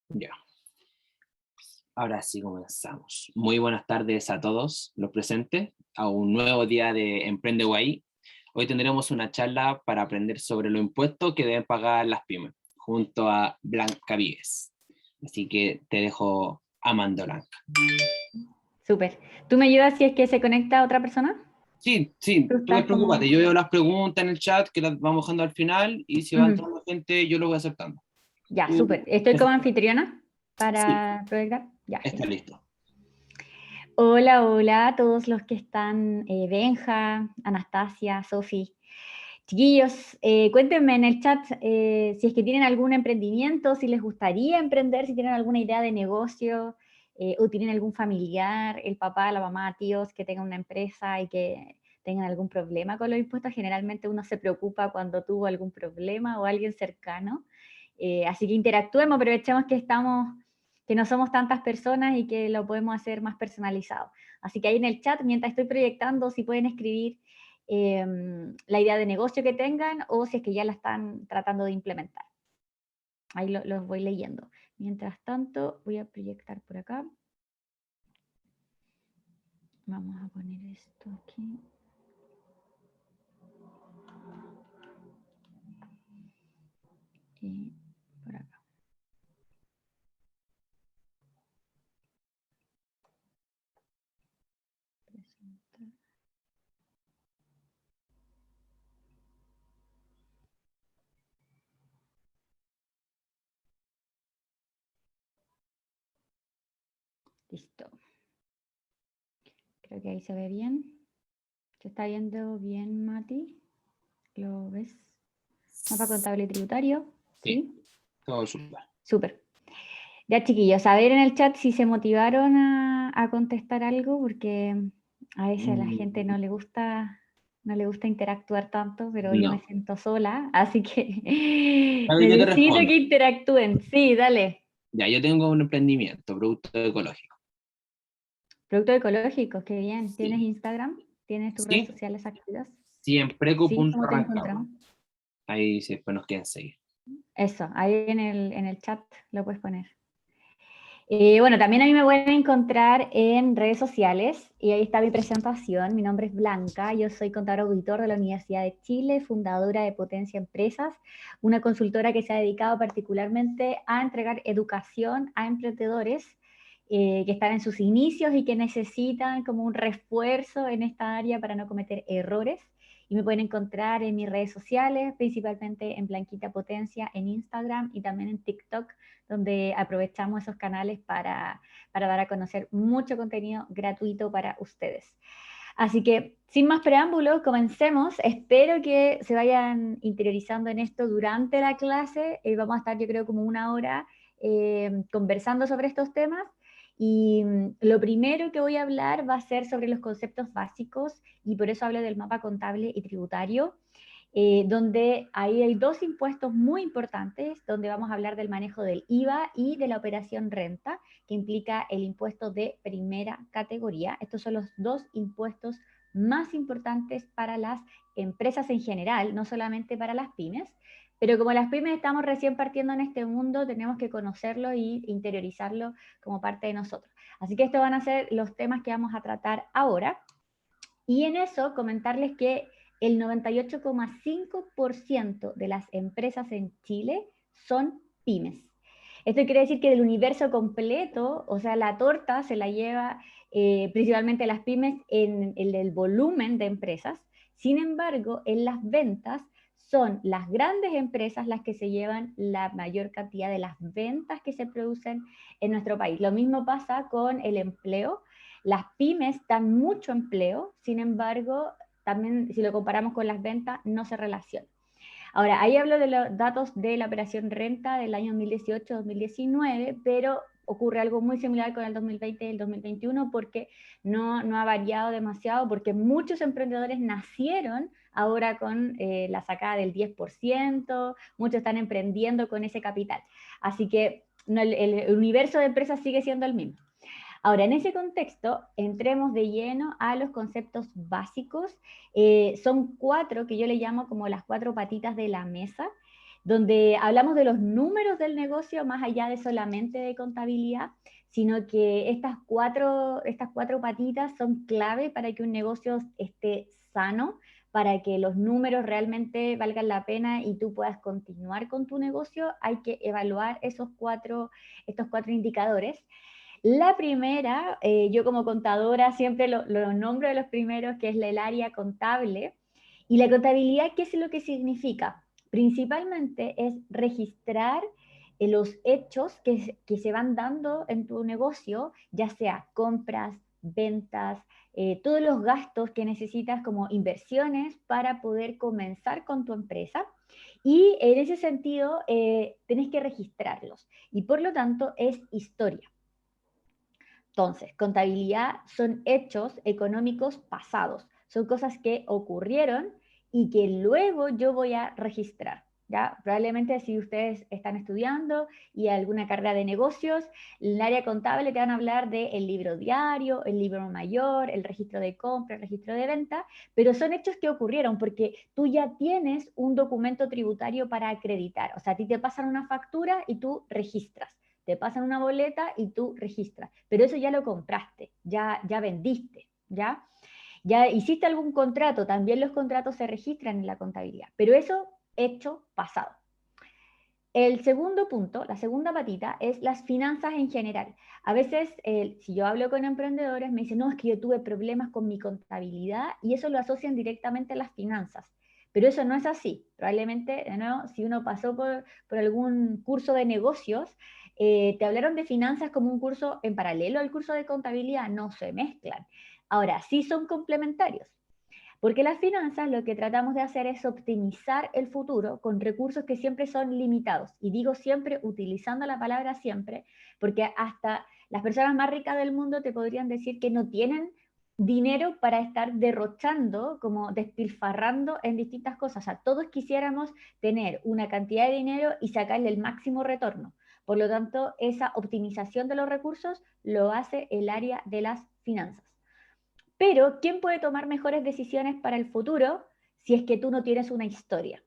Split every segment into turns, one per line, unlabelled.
Ya, ahora sí comenzamos. Muy buenas tardes a todos los presentes a un nuevo día de Emprende UAI. Hoy tendremos una charla para aprender sobre los impuestos que deben pagar las pymes, junto a Blanca Vives. Así que te dejo amando, Blanca.
Súper. ¿Tú me ayudas si es que se conecta otra persona?
Sí, sí,
Tú
tú
estás
despreocúpate.
como...
Yo veo las preguntas en el chat que las vamos dejando al final y si va
Ujú.
entrando gente, yo lo voy aceptando.
Ya, súper.
Tú,
Estoy como
eso,
anfitriona
sí,
para proyectar. Ya,
está
genial.
listo.
Hola, hola a todos los que están, Benja, Anastasia, Sofi. Chiquillos, cuéntenme en el chat si es que tienen algún emprendimiento, si les gustaría emprender, si tienen alguna idea de negocio, o tienen algún familiar, el papá, la mamá, tíos que tengan una empresa y que tengan algún problema con los impuestos. Generalmente uno se preocupa cuando tuvo algún problema o alguien cercano. Así que interactuemos, aprovechemos que no somos tantas personas y que lo podemos hacer más personalizado. Así que ahí en el chat, mientras estoy proyectando, si pueden escribir la idea de negocio que tengan o si es que ya la están tratando de implementar. Ahí los voy leyendo. Mientras tanto, voy a proyectar por acá. Vamos a poner esto aquí. Y por acá. Presentar. Listo. Creo que ahí se ve bien. ¿Se está viendo bien, Mati? ¿Lo ves? Mapa contable y tributario.
Sí,
¿Sí?
todo súper.
Súper. Ya, chiquillos, a ver en el chat si se motivaron a contestar algo, porque a veces a la gente
Mm,
no le gusta interactuar tanto, pero yo me
no.
siento sola, así que
Dale, yo te
necesito
respondo.
que interactúen. Sí, dale.
Ya, yo tengo un emprendimiento, producto ecológico.
Productos ecológicos, qué bien. ¿Tienes
Sí.
Instagram? ¿Tienes tus redes
Sí,
sociales activas? Sí, ¿cómo te
siempreco.rancagua.
encontramos?
Ahí sí, después nos quieren seguir.
Eso, ahí en el chat lo puedes poner. Bueno, también a mí me pueden encontrar en redes sociales y ahí está mi presentación. Mi nombre es Blanca, yo soy contador auditor de la Universidad de Chile, fundadora de Potencia Empresas, una consultora que se ha dedicado particularmente a entregar educación a emprendedores que están en sus inicios y que necesitan como un refuerzo en esta área para no cometer errores. Y me pueden encontrar en mis redes sociales, principalmente en Blanquita Potencia, en Instagram y también en TikTok, donde aprovechamos esos canales para dar a conocer mucho contenido gratuito para ustedes. Así que, sin más preámbulos, comencemos. Espero que se vayan interiorizando en esto durante la clase. Vamos a estar, yo creo, como una hora conversando sobre estos temas. Y lo primero que voy a hablar va a ser sobre los conceptos básicos y por eso hablo del mapa contable y tributario, donde ahí hay dos impuestos muy importantes, donde vamos a hablar del manejo del IVA y de la operación renta, que implica el impuesto de primera categoría. Estos son los dos impuestos más importantes para las empresas en general, no solamente para las pymes, pero como las pymes estamos recién partiendo en este mundo, tenemos que conocerlo y interiorizarlo como parte de nosotros. Así que estos van a ser los temas que vamos a tratar ahora. Y en eso comentarles que el 98,5% de las empresas en Chile son pymes. Esto quiere decir que del universo completo, o sea, la torta se la lleva principalmente las pymes en el volumen de empresas. Sin embargo, en las ventas son las grandes empresas las que se llevan la mayor cantidad de las ventas que se producen en nuestro país. Lo mismo pasa con el empleo. Las pymes dan mucho empleo, sin embargo, también si lo comparamos con las ventas, no se relaciona. Ahora, ahí hablo de los datos de la operación renta del año 2018-2019, pero ocurre algo muy similar con el 2020 y el 2021 porque no ha variado demasiado, porque muchos emprendedores nacieron ahora con la sacada del 10%, muchos están emprendiendo con ese capital. Así que no, el universo de empresas sigue siendo el mismo. Ahora, en ese contexto, entremos de lleno a los conceptos básicos. Son cuatro que yo le llamo como las cuatro patitas de la mesa, donde hablamos de los números del negocio más allá de solamente de contabilidad, sino que estas cuatro patitas son clave para que un negocio esté sano, para que los números realmente valgan la pena y tú puedas continuar con tu negocio. Hay que evaluar estos cuatro indicadores. La primera, yo como contadora siempre lo nombro de los primeros, que es el área contable. Y la contabilidad, ¿qué es lo que significa? Principalmente es registrar los hechos que se van dando en tu negocio, ya sea compras, ventas, todos los gastos que necesitas como inversiones para poder comenzar con tu empresa. Y en ese sentido, tenés que registrarlos. Y por lo tanto, es historia. Entonces, contabilidad son hechos económicos pasados, son cosas que ocurrieron y que luego yo voy a registrar. ¿Ya? Probablemente si ustedes están estudiando y alguna carrera de negocios, en el área contable te van a hablar del libro diario, el libro mayor, el registro de compra, el registro de venta, pero son hechos que ocurrieron porque tú ya tienes un documento tributario para acreditar. O sea, a ti te pasan una factura y tú registras, te pasan una boleta y tú registras, pero eso ya lo compraste, ya vendiste, ya hiciste algún contrato, también los contratos se registran en la contabilidad, pero eso hecho pasado. El segundo punto, la segunda patita, es las finanzas en general. A veces, si yo hablo con emprendedores, me dicen, no, es que yo tuve problemas con mi contabilidad y eso lo asocian directamente a las finanzas. Pero eso no es así. Probablemente, ¿no? Si uno pasó por algún curso de negocios, te hablaron de finanzas como un curso en paralelo al curso de contabilidad, no se mezclan. Ahora, sí son complementarios. Porque las finanzas lo que tratamos de hacer es optimizar el futuro con recursos que siempre son limitados. Y digo siempre utilizando la palabra siempre, porque hasta las personas más ricas del mundo te podrían decir que no tienen dinero para estar derrochando, como despilfarrando en distintas cosas. O sea, todos quisiéramos tener una cantidad de dinero y sacarle el máximo retorno. Por lo tanto, esa optimización de los recursos lo hace el área de las finanzas. Pero, ¿quién puede tomar mejores decisiones para el futuro si es que tú no tienes una historia?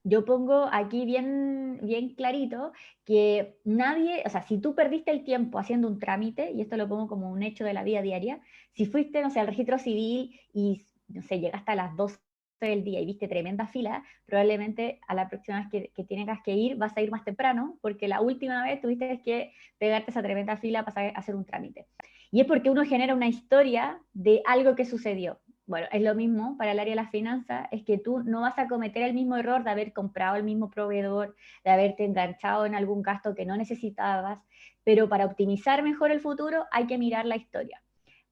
Yo pongo aquí bien clarito que nadie, o sea, si tú perdiste el tiempo haciendo un trámite, y esto lo pongo como un hecho de la vida diaria, si fuiste, no sé, al registro civil y, no sé, llegaste a las 12 del día y viste tremenda fila, probablemente a la próxima vez que tengas que ir vas a ir más temprano, porque la última vez tuviste que pegarte esa tremenda fila para hacer un trámite. Y es porque uno genera una historia de algo que sucedió. Bueno, es lo mismo para el área de las finanzas, es que tú no vas a cometer el mismo error de haber comprado el mismo proveedor, de haberte enganchado en algún gasto que no necesitabas, pero para optimizar mejor el futuro hay que mirar la historia.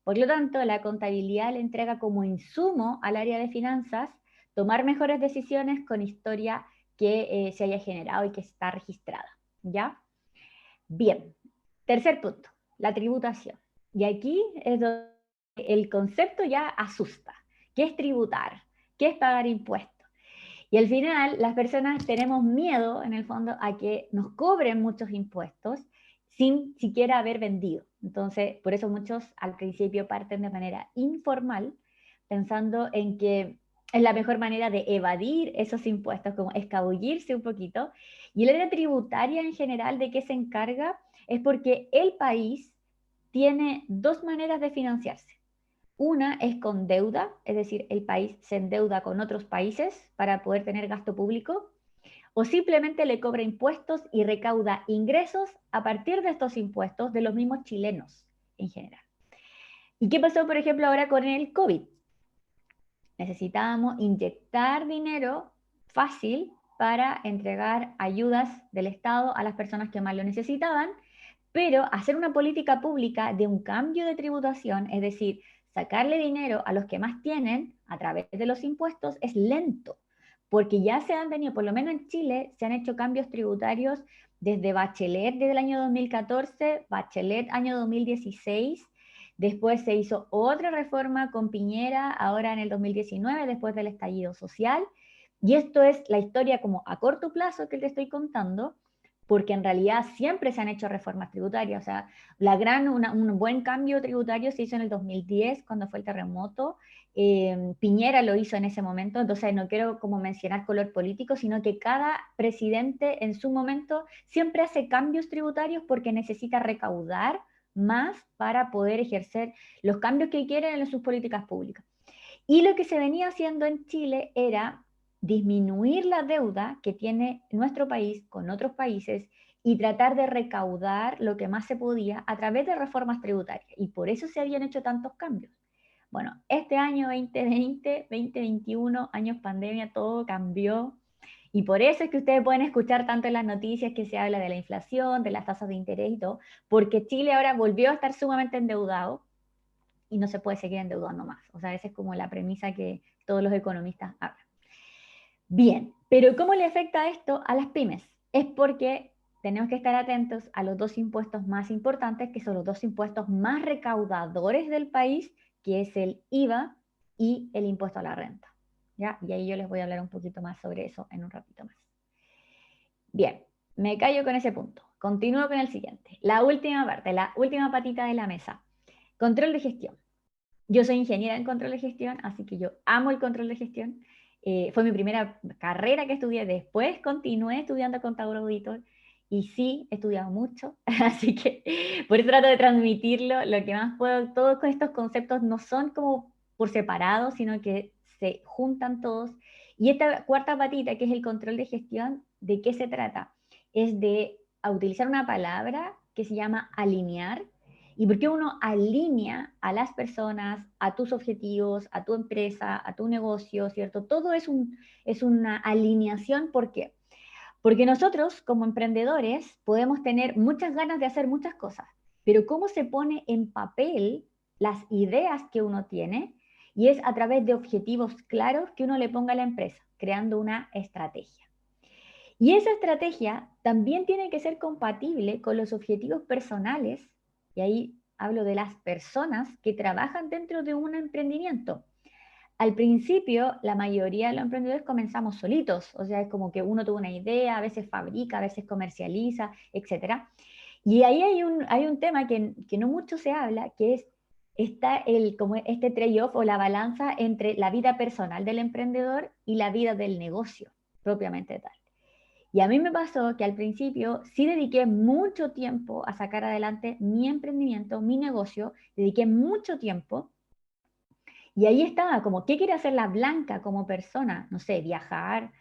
Por lo tanto, la contabilidad le entrega como insumo al área de finanzas tomar mejores decisiones con historia que se haya generado y que está registrada. ¿Ya? Bien, tercer punto, la tributación. Y aquí es donde el concepto ya asusta. ¿Qué es tributar? ¿Qué es pagar impuestos? Y al final las personas tenemos miedo, en el fondo, a que nos cobren muchos impuestos sin siquiera haber vendido. Entonces, por eso muchos al principio parten de manera informal, pensando en que es la mejor manera de evadir esos impuestos, como escabullirse un poquito. Y el área tributaria en general, ¿de qué se encarga? Es porque el país tiene dos maneras de financiarse. Una es con deuda, es decir, el país se endeuda con otros países para poder tener gasto público, o simplemente le cobra impuestos y recauda ingresos a partir de estos impuestos de los mismos chilenos en general. ¿Y qué pasó, por ejemplo, ahora con el COVID? Necesitábamos inyectar dinero fácil para entregar ayudas del Estado a las personas que más lo necesitaban, pero hacer una política pública de un cambio de tributación, es decir, sacarle dinero a los que más tienen a través de los impuestos, es lento, porque ya se han tenido, por lo menos en Chile, se han hecho cambios tributarios desde Bachelet, desde el año 2014, Bachelet año 2016, después se hizo otra reforma con Piñera, ahora en el 2019, después del estallido social, y esto es la historia como a corto plazo que te estoy contando, porque en realidad siempre se han hecho reformas tributarias. O sea, un buen cambio tributario se hizo en el 2010, cuando fue el terremoto. Piñera lo hizo en ese momento, entonces no quiero como mencionar color político, sino que cada presidente en su momento siempre hace cambios tributarios porque necesita recaudar más para poder ejercer los cambios que quieren en sus políticas públicas. Y lo que se venía haciendo en Chile era disminuir la deuda que tiene nuestro país con otros países y tratar de recaudar lo que más se podía a través de reformas tributarias. Y por eso se habían hecho tantos cambios. Bueno, este año 2020, 2021, años pandemia, todo cambió. Y por eso es que ustedes pueden escuchar tanto en las noticias que se habla de la inflación, de las tasas de interés y todo, porque Chile ahora volvió a estar sumamente endeudado y no se puede seguir endeudando más. O sea, esa es como la premisa que todos los economistas hablan. Bien, pero ¿cómo le afecta esto a las pymes? Es porque tenemos que estar atentos a los dos impuestos más importantes, que son los dos impuestos más recaudadores del país, que es el IVA y el impuesto a la renta. ¿Ya? Y ahí yo les voy a hablar un poquito más sobre eso en un ratito más. Bien, me callo con ese punto. Continúo con el siguiente. La última parte, la última patita de la mesa. Control de gestión. Yo soy ingeniera en control de gestión, así que yo amo el control de gestión. Fue mi primera carrera que estudié. Después continué estudiando contador auditor y sí, he estudiado mucho, así que por eso trato de transmitirlo lo que más puedo. Todos estos conceptos no son como por separado, sino que se juntan todos. Y esta cuarta patita, que es el control de gestión, ¿de qué se trata? Es de utilizar una palabra que se llama alinear. ¿Y por qué uno alinea a las personas, a tus objetivos, a tu empresa, a tu negocio, ¿cierto? Todo es una alineación. ¿Por qué? Porque nosotros como emprendedores podemos tener muchas ganas de hacer muchas cosas, pero ¿cómo se pone en papel las ideas que uno tiene? Y es a través de objetivos claros que uno le ponga a la empresa, creando una estrategia. Y esa estrategia también tiene que ser compatible con los objetivos personales, y ahí hablo de las personas que trabajan dentro de un emprendimiento. Al principio, la mayoría de los emprendedores comenzamos solitos, o sea, es como que uno tuvo una idea, a veces fabrica, a veces comercializa, etc. Y ahí hay un tema que no mucho se habla, que es como este trade-off o la balanza entre la vida personal del emprendedor y la vida del negocio, propiamente tal. Y a mí me pasó que al principio sí dediqué mucho tiempo a sacar adelante mi emprendimiento, mi negocio, dediqué mucho tiempo. Y ahí estaba, como, ¿qué quiere hacer la Blanca como persona? No sé, viajar,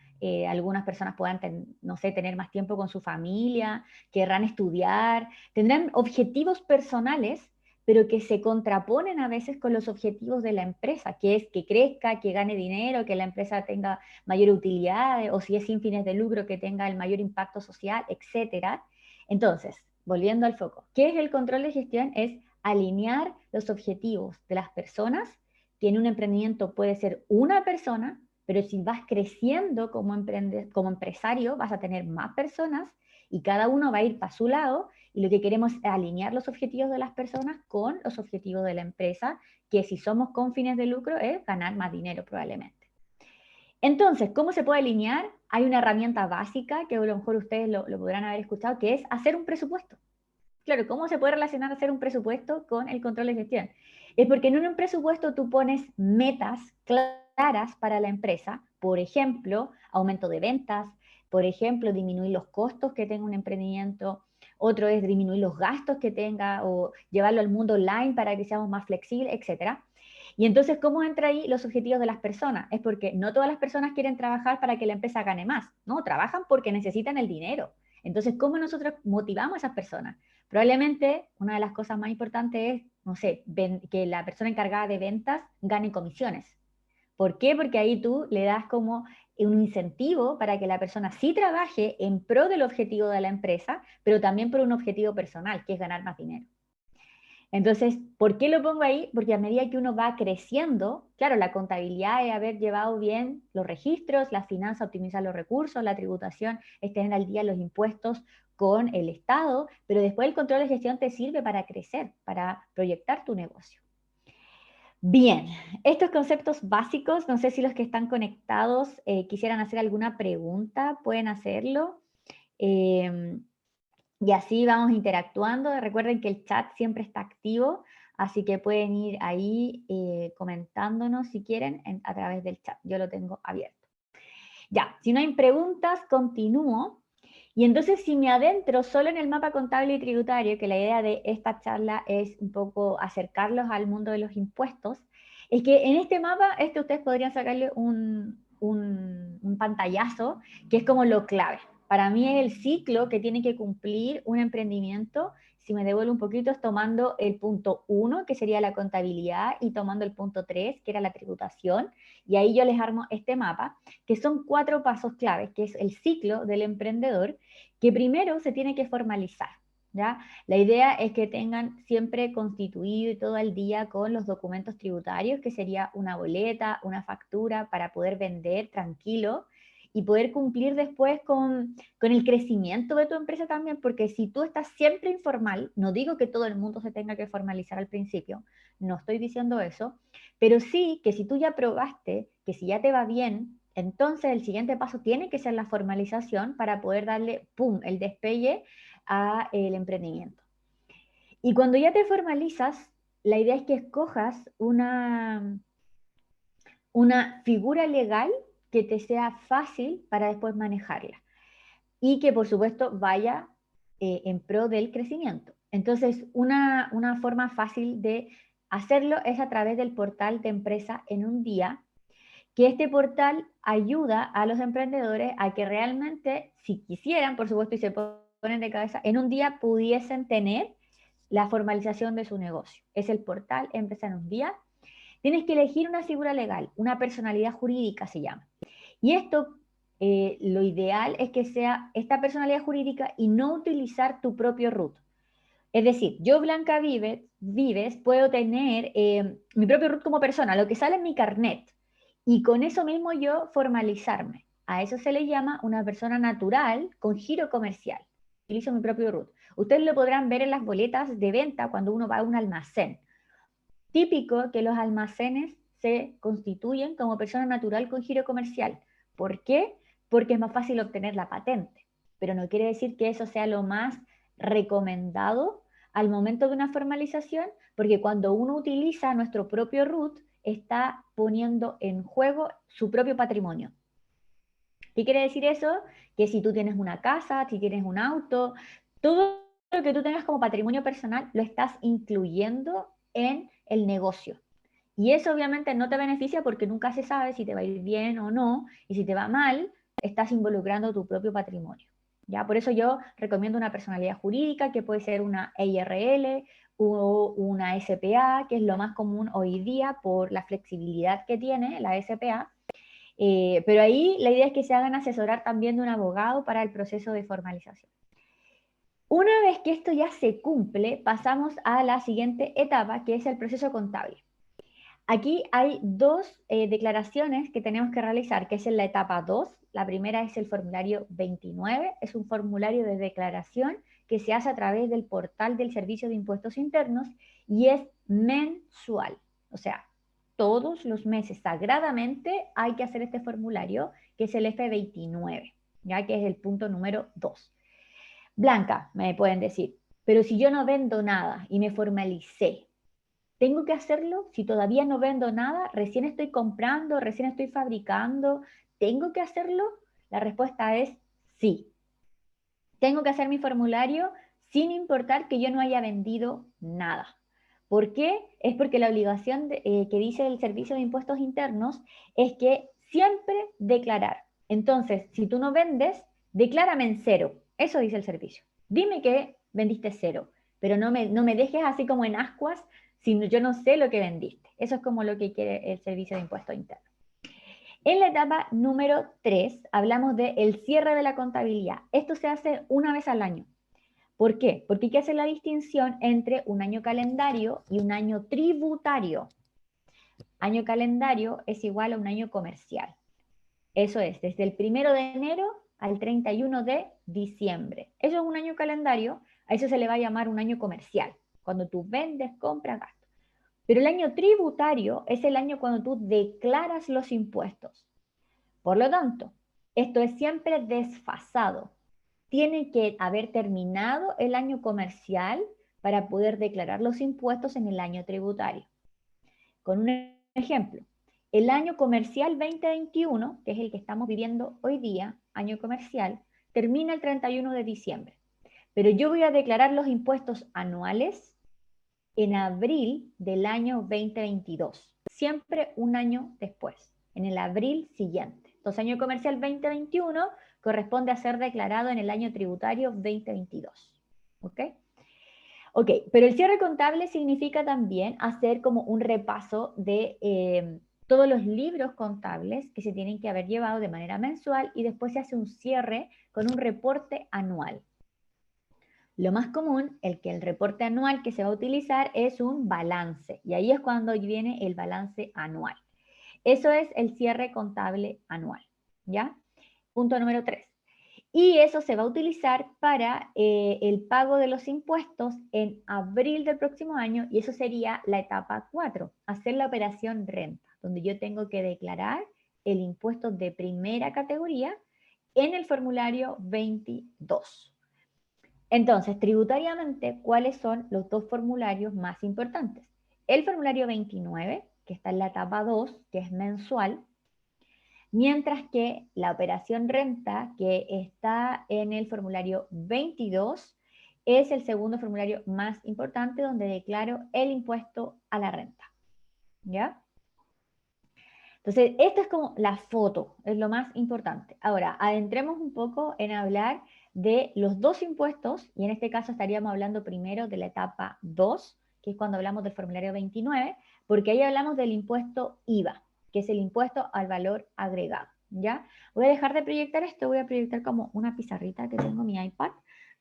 algunas personas puedan, no sé, tener más tiempo con su familia, querrán estudiar, tendrán objetivos personales, pero que se contraponen a veces con los objetivos de la empresa, que es que crezca, que gane dinero, que la empresa tenga mayor utilidad, o si es sin fines de lucro, que tenga el mayor impacto social, etc. Entonces, volviendo al foco, ¿qué es el control de gestión? Es alinear los objetivos de las personas, que en un emprendimiento puede ser una persona, pero si vas creciendo como empresario, vas a tener más personas y cada uno va a ir para su lado, y lo que queremos es alinear los objetivos de las personas con los objetivos de la empresa, que si somos con fines de lucro es ganar más dinero probablemente. Entonces, ¿cómo se puede alinear? Hay una herramienta básica que a lo mejor ustedes lo podrán haber escuchado, que es hacer un presupuesto. Claro, ¿cómo se puede relacionar hacer un presupuesto con el control de gestión? Es porque en un presupuesto tú pones metas claras para la empresa, por ejemplo, aumento de ventas, por ejemplo, disminuir los costos que tenga un emprendimiento, otro es disminuir los gastos que tenga o llevarlo al mundo online para que seamos más flexibles, etc. Y entonces, ¿cómo entra ahí los objetivos de las personas? Es porque no todas las personas quieren trabajar para que la empresa gane más, no, trabajan porque necesitan el dinero. Entonces, ¿cómo nosotros motivamos a esas personas? Probablemente una de las cosas más importantes es, no sé, que la persona encargada de ventas gane comisiones. ¿Por qué? Porque ahí tú le das como un incentivo para que la persona sí trabaje en pro del objetivo de la empresa, pero también por un objetivo personal, que es ganar más dinero. Entonces, ¿por qué lo pongo ahí? Porque a medida que uno va creciendo, claro, la contabilidad es haber llevado bien los registros, la finanza, optimizar los recursos, la tributación es tener al día los impuestos con el Estado, pero después el control de gestión te sirve para crecer, para proyectar tu negocio. Bien, estos conceptos básicos, no sé si los que están conectados quisieran hacer alguna pregunta, pueden hacerlo. Y así vamos interactuando. Recuerden que el chat siempre está activo, así que pueden ir ahí comentándonos si quieren a través del chat. Yo lo tengo abierto. Ya, si no hay preguntas, continúo. Y entonces si me adentro solo en el mapa contable y tributario, que la idea de esta charla es un poco acercarlos al mundo de los impuestos, es que en este mapa, ustedes podrían sacarle un pantallazo, que es como lo clave. Para mí es el ciclo que tiene que cumplir un emprendimiento. Si me devuelvo un poquito, es tomando el punto 1, que sería la contabilidad, y tomando el punto 3, que era la tributación, y ahí yo les armo este mapa, que son 4 pasos claves, que es el ciclo del emprendedor, que primero se tiene que formalizar, ¿ya? La idea es que tengan siempre constituido y todo el día con los documentos tributarios, que sería una boleta, una factura, para poder vender tranquilo y poder cumplir después con el crecimiento de tu empresa también, porque si tú estás siempre informal, no digo que todo el mundo se tenga que formalizar al principio, no estoy diciendo eso, pero sí que si tú ya probaste, que si ya te va bien, entonces el siguiente paso tiene que ser la formalización para poder darle, ¡pum!, el despegue a el emprendimiento. Y cuando ya te formalizas, la idea es que escojas una figura legal que te sea fácil para después manejarla y que por supuesto vaya en pro del crecimiento. Entonces, una forma fácil de hacerlo es a través del portal de empresa en un día, que este portal ayuda a los emprendedores a que realmente, si quisieran, por supuesto, y se ponen de cabeza, en un día pudiesen tener la formalización de su negocio. Es el portal Empresa en un día. Tienes que elegir una figura legal, una personalidad jurídica se llama. Y esto, lo ideal es que sea esta personalidad jurídica y no utilizar tu propio root. Es decir, yo, Blanca Vives, puedo tener mi propio root como persona, lo que sale en mi carnet, y con eso mismo yo formalizarme. A eso se le llama una persona natural con giro comercial. Utilizo mi propio root. Ustedes lo podrán ver en las boletas de venta cuando uno va a un almacén. Típico que los almacenes se constituyen como persona natural con giro comercial. ¿Por qué? Porque es más fácil obtener la patente, pero no quiere decir que eso sea lo más recomendado al momento de una formalización, porque cuando uno utiliza nuestro propio root, está poniendo en juego su propio patrimonio. ¿Qué quiere decir eso? Que si tú tienes una casa, si tienes un auto, todo lo que tú tengas como patrimonio personal lo estás incluyendo en el negocio. Y eso obviamente no te beneficia porque nunca se sabe si te va a ir bien o no, y si te va mal, estás involucrando tu propio patrimonio. ¿Ya? Por eso yo recomiendo una personalidad jurídica, que puede ser una EIRL o una SPA, que es lo más común hoy día por la flexibilidad que tiene la SPA. Pero ahí la idea es que se hagan asesorar también de un abogado para el proceso de formalización. Una vez que esto ya se cumple, pasamos a la siguiente etapa, que es el proceso contable. Aquí hay 2 declaraciones que tenemos que realizar, que es en la etapa 2. La primera es el formulario 29, es un formulario de declaración que se hace a través del portal del Servicio de Impuestos Internos y es mensual. O sea, todos los meses sagradamente hay que hacer este formulario, que es el F29, ya que es el punto número 2. Blanca, me pueden decir, pero si yo no vendo nada y me formalicé, ¿tengo que hacerlo? Si todavía no vendo nada, recién estoy comprando, recién estoy fabricando, ¿tengo que hacerlo? La respuesta es sí. Tengo que hacer mi formulario sin importar que yo no haya vendido nada. ¿Por qué? Es porque la obligación que dice el Servicio de Impuestos Internos es que siempre declarar. Entonces, si tú no vendes, declárame en cero. Eso dice el servicio. Dime que vendiste cero, pero no me dejes así como en ascuas si yo no sé lo que vendiste. Eso es como lo que quiere el Servicio de Impuestos Internos. En la etapa número 3 hablamos del cierre de la contabilidad. Esto se hace una vez al año. ¿Por qué? Porque hay que hacer la distinción entre un año calendario y un año tributario. Año calendario es igual a un año comercial. Eso es, desde el 1 de enero al 31 de diciembre. Eso es un año calendario, a eso se le va a llamar un año comercial, cuando tú vendes, compras, gastas. Pero el año tributario es el año cuando tú declaras los impuestos. Por lo tanto, esto es siempre desfasado. tiene que haber terminado el año comercial para poder declarar los impuestos en el año tributario. Con un ejemplo, el año comercial 2021, que es el que estamos viviendo hoy día, año comercial, termina el 31 de diciembre. Pero yo voy a declarar los impuestos anuales en abril del año 2022, siempre un año después, en el abril siguiente. Entonces, año comercial 2021 corresponde a ser declarado en el año tributario 2022. ¿Ok? Ok, pero el cierre contable significa también hacer como un repaso de todos los libros contables que se tienen que haber llevado de manera mensual y después se hace un cierre con un reporte anual. Lo más común, el reporte anual que se va a utilizar es un balance, y ahí es cuando viene el balance anual. Eso es el cierre contable anual, ¿ya? Punto número 3. Y eso se va a utilizar para el pago de los impuestos en abril del próximo año, y eso sería la etapa 4, hacer la operación renta, donde yo tengo que declarar el impuesto de primera categoría en el formulario 22. Entonces, tributariamente, ¿cuáles son los dos formularios más importantes? El formulario 29, que está en la etapa 2, que es mensual, mientras que la operación renta, que está en el formulario 22, es el segundo formulario más importante donde declaro el impuesto a la renta. ¿Ya? Entonces, esto es como la foto, es lo más importante. Ahora, adentremos un poco en hablar de los dos impuestos, y en este caso estaríamos hablando primero de la etapa 2, que es cuando hablamos del formulario 29, porque ahí hablamos del impuesto IVA, que es el impuesto al valor agregado, ¿ya? Voy a dejar de proyectar esto, voy a proyectar como una pizarrita que tengo en mi iPad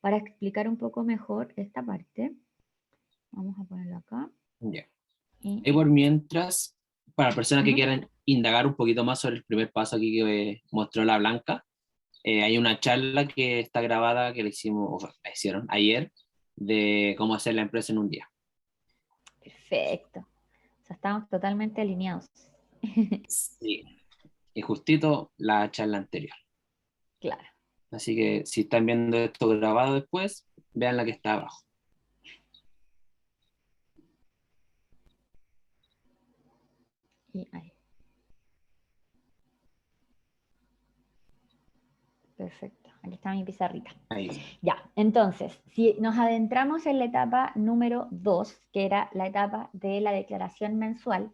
para explicar un poco mejor esta parte. Vamos a ponerlo acá.
Ya.
Y
Y por mientras, para personas que
Ujú.
quieran indagar un poquito más sobre el primer paso aquí que mostró la Blanca, hay una charla que está grabada que le hicimos, o sea, la hicieron ayer, de cómo hacer la empresa en un día.
Perfecto. O sea, estamos totalmente alineados.
Sí, y justito la charla anterior.
Claro.
Así que si están viendo esto grabado después, vean la que está abajo.
Y ahí. Perfecto. Aquí está mi pizarrita.
Ahí está.
Ya, entonces, si nos adentramos en la etapa número 2, que era la etapa de la declaración mensual,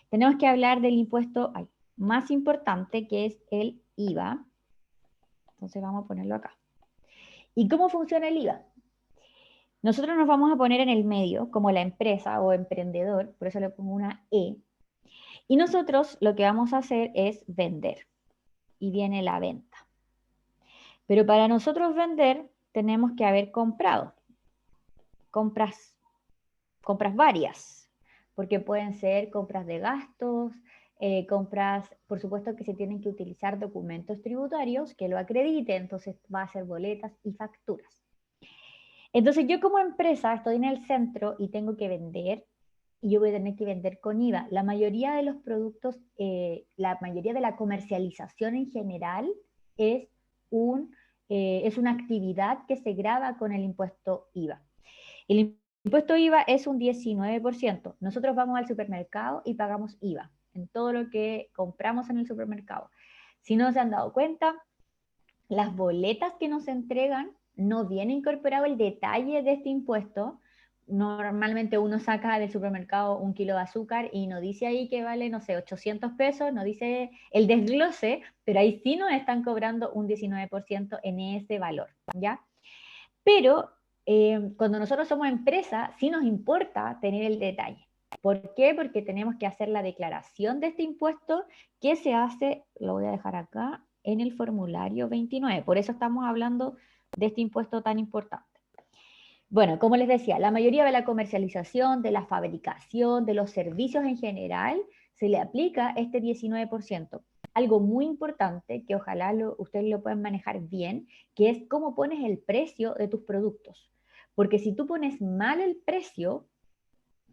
tenemos que hablar del impuesto más importante, que es el IVA. Entonces vamos a ponerlo acá. ¿Y cómo funciona el IVA? Nosotros nos vamos a poner en el medio, como la empresa o emprendedor, por eso le pongo una E. Y nosotros lo que vamos a hacer es vender. Y viene la venta. Pero para nosotros vender, tenemos que haber comprado. Compras varias, porque pueden ser compras de gastos, compras, por supuesto que se tienen que utilizar documentos tributarios que lo acrediten, entonces va a ser boletas y facturas. Entonces yo como empresa estoy en el centro y tengo que vender, y yo voy a tener que vender con IVA. La mayoría de los productos, la mayoría de la comercialización en general es, es una actividad que se grava con el impuesto IVA. El impuesto IVA es un 19%. Nosotros vamos al supermercado y pagamos IVA en todo lo que compramos en el supermercado. Si no se han dado cuenta, las boletas que nos entregan no viene incorporado el detalle de este impuesto. Normalmente uno saca del supermercado un kilo de azúcar y no dice ahí que vale, no sé, 800 pesos, no dice el desglose, pero ahí sí nos están cobrando un 19% en ese valor, ¿ya? Pero cuando nosotros somos empresa, sí nos importa tener el detalle. ¿Por qué? Porque tenemos que hacer la declaración de este impuesto que se hace, lo voy a dejar acá, en el formulario 29. Por eso estamos hablando de este impuesto tan importante. Bueno, como les decía, la mayoría de la comercialización, de la fabricación, de los servicios en general, se le aplica este 19%. Algo muy importante que ojalá ustedes lo puedan manejar bien, que es cómo pones el precio de tus productos. Porque si tú pones mal el precio,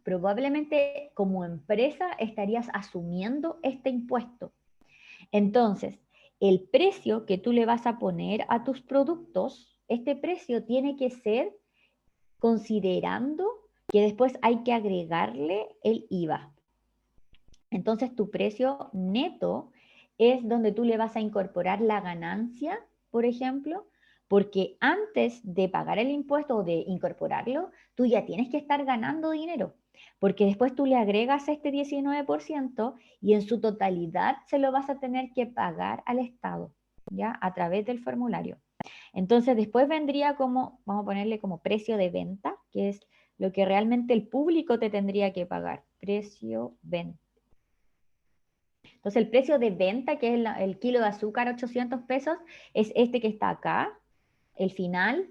probablemente como empresa estarías asumiendo este impuesto. Entonces, el precio que tú le vas a poner a tus productos este precio tiene que ser considerando que después hay que agregarle el IVA. Entonces tu precio neto es donde tú le vas a incorporar la ganancia, por ejemplo, porque antes de pagar el impuesto o de incorporarlo, tú ya tienes que estar ganando dinero, porque después tú le agregas este 19% y en su totalidad se lo vas a tener que pagar al Estado, ¿ya? A través del formulario. Entonces después vendría como, vamos a ponerle como precio de venta, que es lo que realmente el público te tendría que pagar, precio venta. Entonces el precio de venta, que es el kilo de azúcar, 800 pesos, es este que está acá, el final,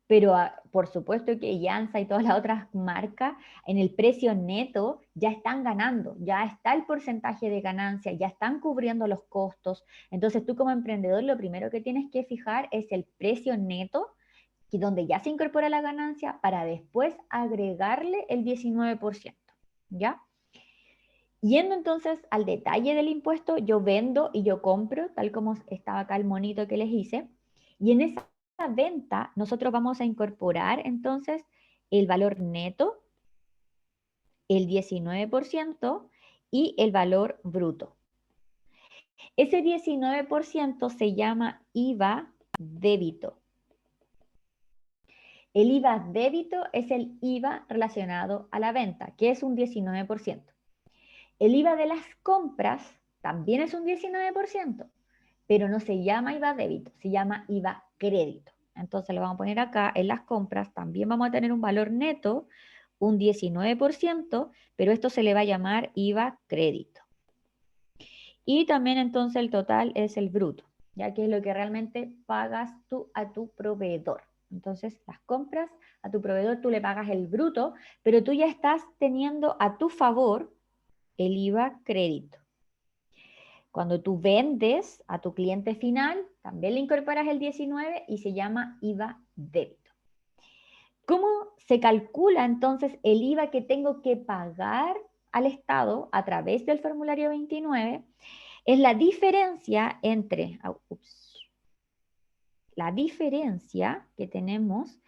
pero por supuesto que Llanza y todas las otras marcas en el precio neto ya están ganando, ya está el porcentaje de ganancia, ya están cubriendo los costos. Entonces tú como emprendedor lo primero que tienes que fijar es el precio neto, que donde ya se incorpora la ganancia, para después agregarle el 19%, ¿ya? Yendo entonces al detalle del impuesto, yo vendo y yo compro, tal como estaba acá el monito que les hice, y en esa venta nosotros vamos a incorporar entonces el valor neto, el 19% y el valor bruto. Ese 19% se llama IVA débito. El IVA débito es el IVA relacionado a la venta, que es un 19%. El IVA de las compras también es un 19%, pero no se llama IVA débito, se llama IVA crédito. Entonces lo vamos a poner acá en las compras, también vamos a tener un valor neto, un 19%, pero esto se le va a llamar IVA crédito. Y también entonces el total es el bruto, ya que es lo que realmente pagas tú a tu proveedor. Entonces las compras a tu proveedor tú le pagas el bruto, pero tú ya estás teniendo a tu favor el IVA crédito. Cuando tú vendes a tu cliente final, también le incorporas el 19 y se llama IVA débito. ¿Cómo se calcula entonces el IVA que tengo que pagar al Estado a través del formulario 29? Es la diferencia entre, la diferencia que tenemos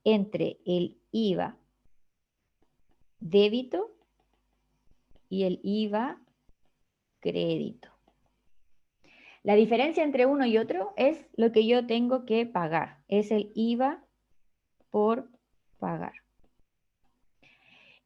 entre el IVA débito y el IVA crédito. La diferencia entre uno y otro es lo que yo tengo que pagar. Es el IVA por pagar.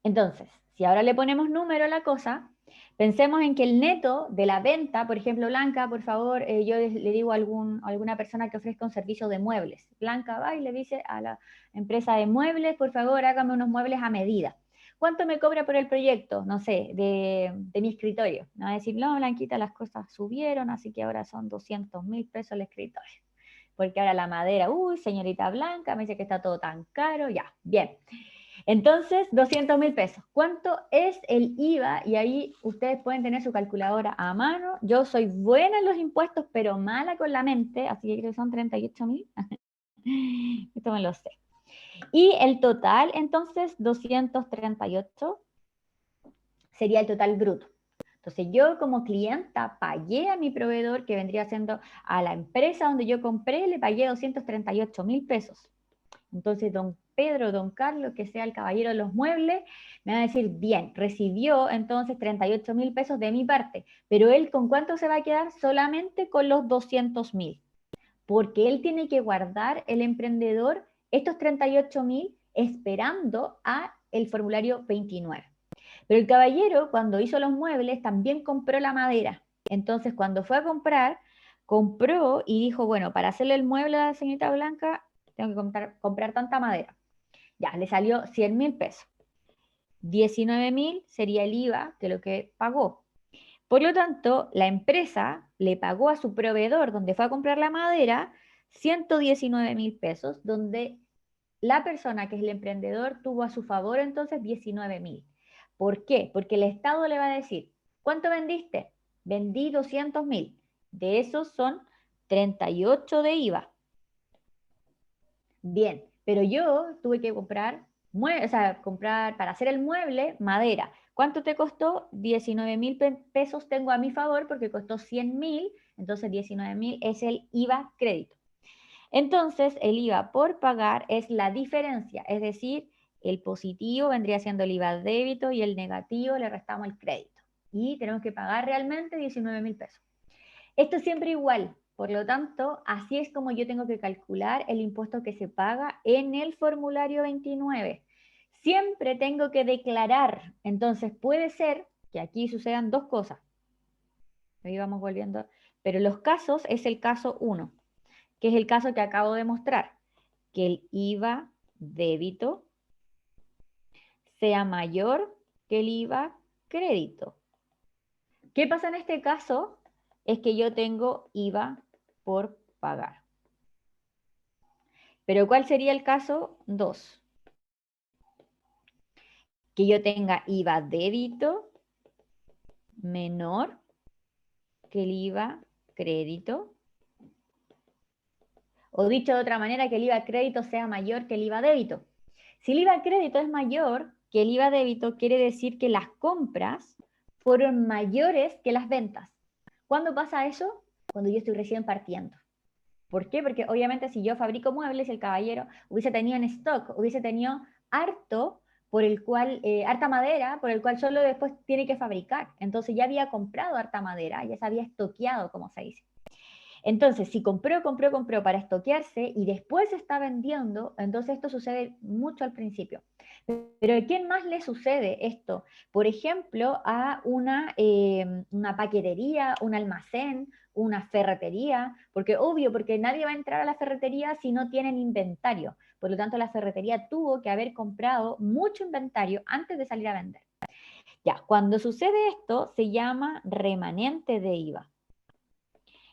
Entonces, si ahora le ponemos número a la cosa, pensemos en que el neto de la venta, por ejemplo, Blanca, por favor, yo le digo a alguna persona que ofrezca un servicio de muebles. Blanca va y le dice a la empresa de muebles, por favor, hágame unos muebles a medida. ¿Cuánto me cobra por el proyecto? No sé, de mi escritorio. Me va a decir, no, Blanquita, las cosas subieron, así que ahora son 200.000 pesos el escritorio. Porque ahora la madera, uy, señorita Blanca, me dice que está todo tan caro, ya, bien. Entonces, 200.000 pesos. ¿Cuánto es el IVA? Y ahí ustedes pueden tener su calculadora a mano. Yo soy buena en los impuestos, pero mala con la mente, así que creo que son 38.000. Esto me lo sé. Y el total, entonces, 238 sería el total bruto. Entonces yo como clienta pagué a mi proveedor, que vendría siendo a la empresa donde yo compré, le pagué 238.000 pesos. Entonces don Pedro, don Carlos, que sea el caballero de los muebles, me va a decir, bien, recibió entonces 38.000 pesos de mi parte, pero él ¿con cuánto se va a quedar? Solamente con los 200.000, porque él tiene que guardar, el emprendedor, estos 38.000 esperando a el formulario 29. Pero el caballero, cuando hizo los muebles, también compró la madera. Entonces, cuando fue a comprar, compró y dijo, bueno, para hacerle el mueble a la señorita Blanca, tengo que comprar tanta madera. Ya, le salió 100.000 pesos. 19.000 sería el IVA de lo que pagó. Por lo tanto, la empresa le pagó a su proveedor, donde fue a comprar la madera, 119.000 pesos, donde la persona que es el emprendedor tuvo a su favor entonces 19.000. ¿Por qué? Porque el Estado le va a decir, ¿cuánto vendiste? Vendí 200.000. De esos son 38 de IVA. Bien, pero yo tuve que comprar, comprar para hacer el mueble madera. ¿Cuánto te costó? 19.000 pesos tengo a mi favor porque costó 100.000, entonces 19.000 es el IVA crédito. Entonces, el IVA por pagar es la diferencia, es decir, el positivo vendría siendo el IVA débito y el negativo le restamos el crédito. Y tenemos que pagar realmente 19.000 pesos. Esto es siempre igual, por lo tanto, así es como yo tengo que calcular el impuesto que se paga en el formulario 29. Siempre tengo que declarar, entonces puede ser que aquí sucedan dos cosas. Ahí vamos volviendo, pero los casos es el caso 1, que es el caso que acabo de mostrar, que el IVA débito sea mayor que el IVA crédito. ¿Qué pasa en este caso? Es que yo tengo IVA por pagar. Pero ¿cuál sería el caso 2? Que yo tenga IVA débito menor que el IVA crédito. O dicho de otra manera, que el IVA crédito sea mayor que el IVA débito. Si el IVA crédito es mayor que el IVA débito, quiere decir que las compras fueron mayores que las ventas. ¿Cuándo pasa eso? Cuando yo estoy recién partiendo. ¿Por qué? Porque obviamente si yo fabrico muebles, el caballero hubiese tenido en stock, hubiese tenido harto por el cual, harta madera, por el cual solo después tiene que fabricar. Entonces ya había comprado harta madera, ya se había estoqueado, como se dice. Entonces, si compró para estoquearse y después está vendiendo, entonces esto sucede mucho al principio. Pero ¿a quién más le sucede esto? Por ejemplo, a una paquetería, un almacén, una ferretería, porque obvio, porque nadie va a entrar a la ferretería si no tienen inventario. Por lo tanto, la ferretería tuvo que haber comprado mucho inventario antes de salir a vender. Ya, cuando sucede esto, se llama remanente de IVA.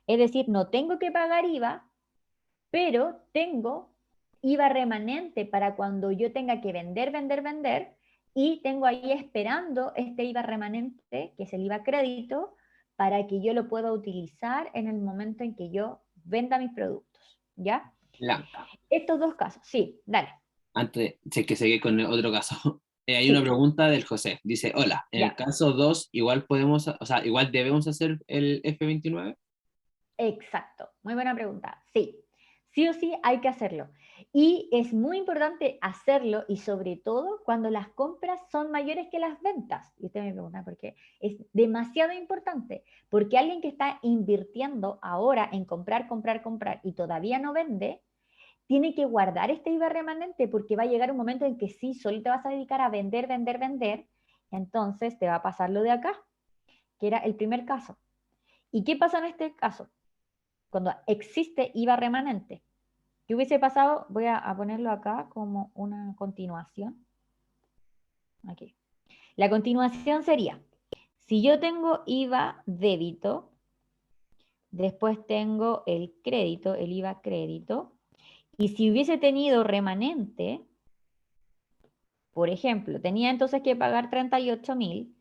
Es decir, no tengo que pagar IVA, pero tengo IVA remanente para cuando yo tenga que vender, y tengo ahí esperando este IVA remanente, que es el IVA crédito, para que yo lo pueda utilizar en el momento en que yo venda mis productos, ¿ya?
Blanca,
Estos dos casos, sí, dale,
antes de que sigue con el otro caso, hay una
sí,
pregunta del José. Dice, hola, en el
ya,
caso 2 igual podemos, o sea, igual debemos hacer el F29.
exacto, muy buena pregunta, sí o sí hay que hacerlo. Y es muy importante hacerlo y sobre todo cuando las compras son mayores que las ventas. Y usted me pregunta por qué. Es demasiado importante porque alguien que está invirtiendo ahora en comprar y todavía no vende, tiene que guardar este IVA remanente porque va a llegar un momento en que sí, solo te vas a dedicar a vender, entonces te va a pasar lo de acá, que era el primer caso. ¿Y qué pasa en este caso? Cuando existe IVA remanente. ¿Qué hubiese pasado? Voy a ponerlo acá como una continuación. Aquí. La continuación sería, si yo tengo IVA débito, después tengo el crédito, el IVA crédito, y si hubiese tenido remanente, por ejemplo, tenía entonces que pagar 38.000,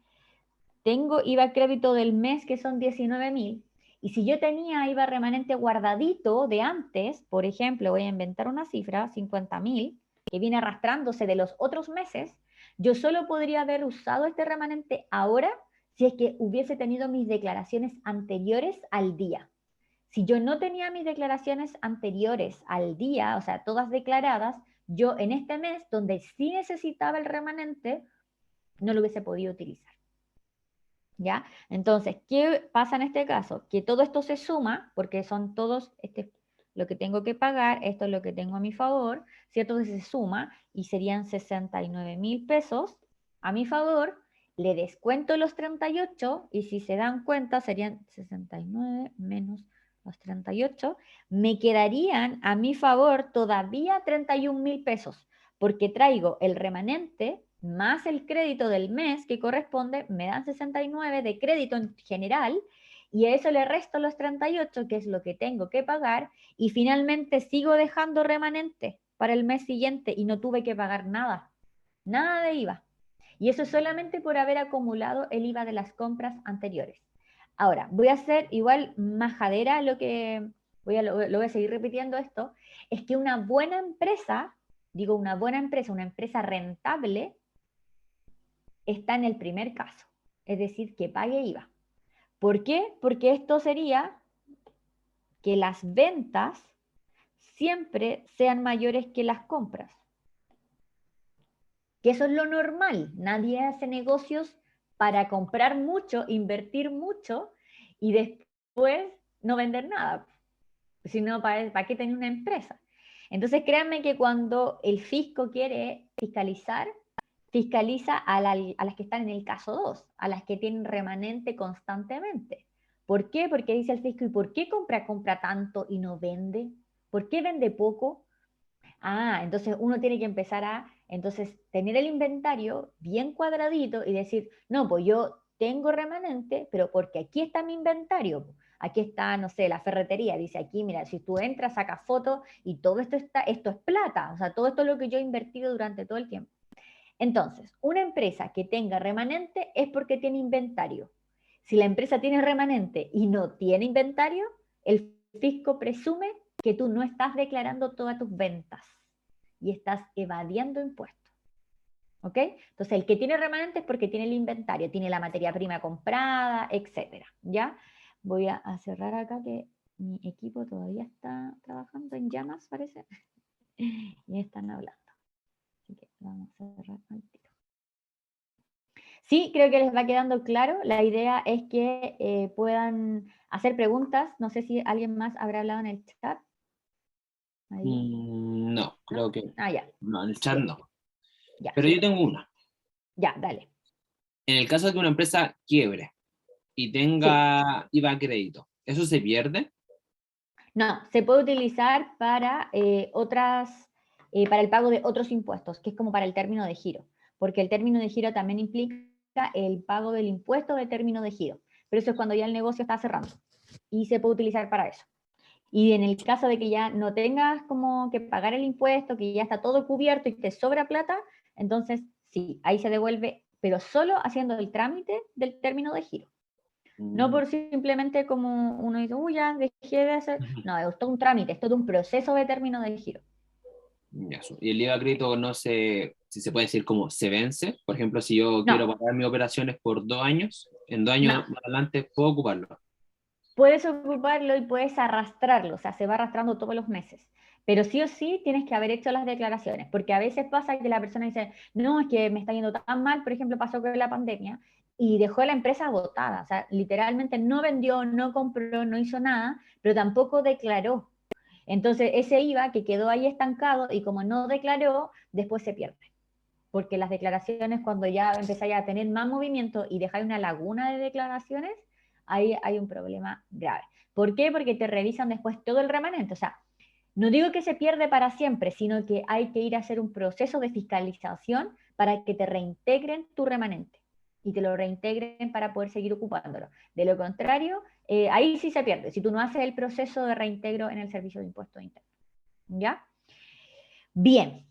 tengo IVA crédito del mes que son 19.000, y si yo tenía IVA remanente guardadito de antes, por ejemplo, voy a inventar una cifra, 50.000, que viene arrastrándose de los otros meses, yo solo podría haber usado este remanente ahora si es que hubiese tenido mis declaraciones anteriores al día. Si yo no tenía mis declaraciones anteriores al día, o sea, todas declaradas, yo en este mes, donde sí necesitaba el remanente, no lo hubiese podido utilizar. ¿Ya? Entonces, ¿qué pasa en este caso? Que todo esto se suma, porque son todos, lo que tengo que pagar, esto es lo que tengo a mi favor, ¿cierto? Entonces se suma y serían 69.000 pesos a mi favor, le descuento los 38 y si se dan cuenta serían 69 menos los 38, me quedarían a mi favor todavía 31.000 pesos, porque traigo el remanente más el crédito del mes que corresponde, me dan 69 de crédito en general, y a eso le resto los 38, que es lo que tengo que pagar, y finalmente sigo dejando remanente para el mes siguiente y no tuve que pagar nada, nada de IVA. Y eso es solamente por haber acumulado el IVA de las compras anteriores. Ahora, voy a hacer igual majadera lo voy a seguir repitiendo esto, es que una buena empresa, digo una empresa rentable, está en el primer caso, es decir, que pague IVA. ¿Por qué? Porque esto sería que las ventas siempre sean mayores que las compras. Que eso es lo normal. Nadie hace negocios para comprar mucho, invertir mucho y después no vender nada. Si no, ¿para qué tener una empresa? Entonces créanme que cuando el fisco quiere fiscalizar, fiscaliza a las que están en el caso 2, a las que tienen remanente constantemente. ¿Por qué? Porque dice el fisco, ¿y por qué compra tanto y no vende? ¿Por qué vende poco? Entonces uno tiene que empezar a tener el inventario bien cuadradito y decir, no, pues yo tengo remanente, pero porque aquí está mi inventario. Aquí está, no sé, la ferretería, dice aquí, mira, si tú entras, sacas fotos y todo esto es plata, o sea, todo esto es lo que yo he invertido durante todo el tiempo. Entonces, una empresa que tenga remanente es porque tiene inventario. Si la empresa tiene remanente y no tiene inventario, el fisco presume que tú no estás declarando todas tus ventas y estás evadiendo impuestos. ¿Ok? Entonces, el que tiene remanente es porque tiene el inventario, tiene la materia prima comprada, etcétera. ¿Ya? Voy a cerrar acá que mi equipo todavía está trabajando en llamas, parece, y están hablando. Así que vamos a cerrar al tiro. Sí, creo que les va quedando claro. La idea es que puedan hacer preguntas. No sé si alguien más habrá hablado en el chat. Ahí.
No, creo que
Ya.
no, en el chat
Ya,
no.
ya,
Pero yo
súper.
tengo una.
Ya, dale.
En el caso de que una empresa quiebre y
Sí.
tenga IVA a crédito, ¿eso se pierde?
No, se puede utilizar para para el pago de otros impuestos, que es como para el término de giro, porque el término de giro también implica el pago del impuesto de término de giro, pero eso es cuando ya el negocio está cerrando y se puede utilizar para eso. Y en el caso de que ya no tengas como que pagar el impuesto, que ya está todo cubierto y te sobra plata, entonces sí, ahí se devuelve, pero solo haciendo el trámite del término de giro. No
Mm.
por simplemente como uno dice, uy, ya dejé de hacer. No, es todo un trámite, es todo un proceso de término de giro.
Ya, y el IVA a crédito no se, si se puede decir como se vence. Por ejemplo, si yo quiero
No,
pagar mis operaciones por 2 años, en 2 años
no.
más adelante puedo ocuparlo.
Puedes ocuparlo y puedes arrastrarlo, o sea, se va arrastrando todos los meses. Pero sí o sí tienes que haber hecho las declaraciones, porque a veces pasa que la persona dice, no, es que me está yendo tan mal, por ejemplo, pasó con la pandemia, y dejó la empresa agotada, o sea, literalmente no vendió, no compró, no hizo nada, pero tampoco declaró. Entonces, ese IVA que quedó ahí estancado y como no declaró, después se pierde. Porque las declaraciones, cuando ya empezáis a tener más movimiento y dejáis una laguna de declaraciones, ahí hay un problema grave. ¿Por qué? Porque te revisan después todo el remanente. O sea, no digo que se pierde para siempre, sino que hay que ir a hacer un proceso de fiscalización para que te reintegren tu remanente y te lo reintegren para poder seguir ocupándolo. De lo contrario, ahí sí se pierde, si tú no haces el proceso de reintegro en el servicio de impuestos internos. ¿Ya? Bien,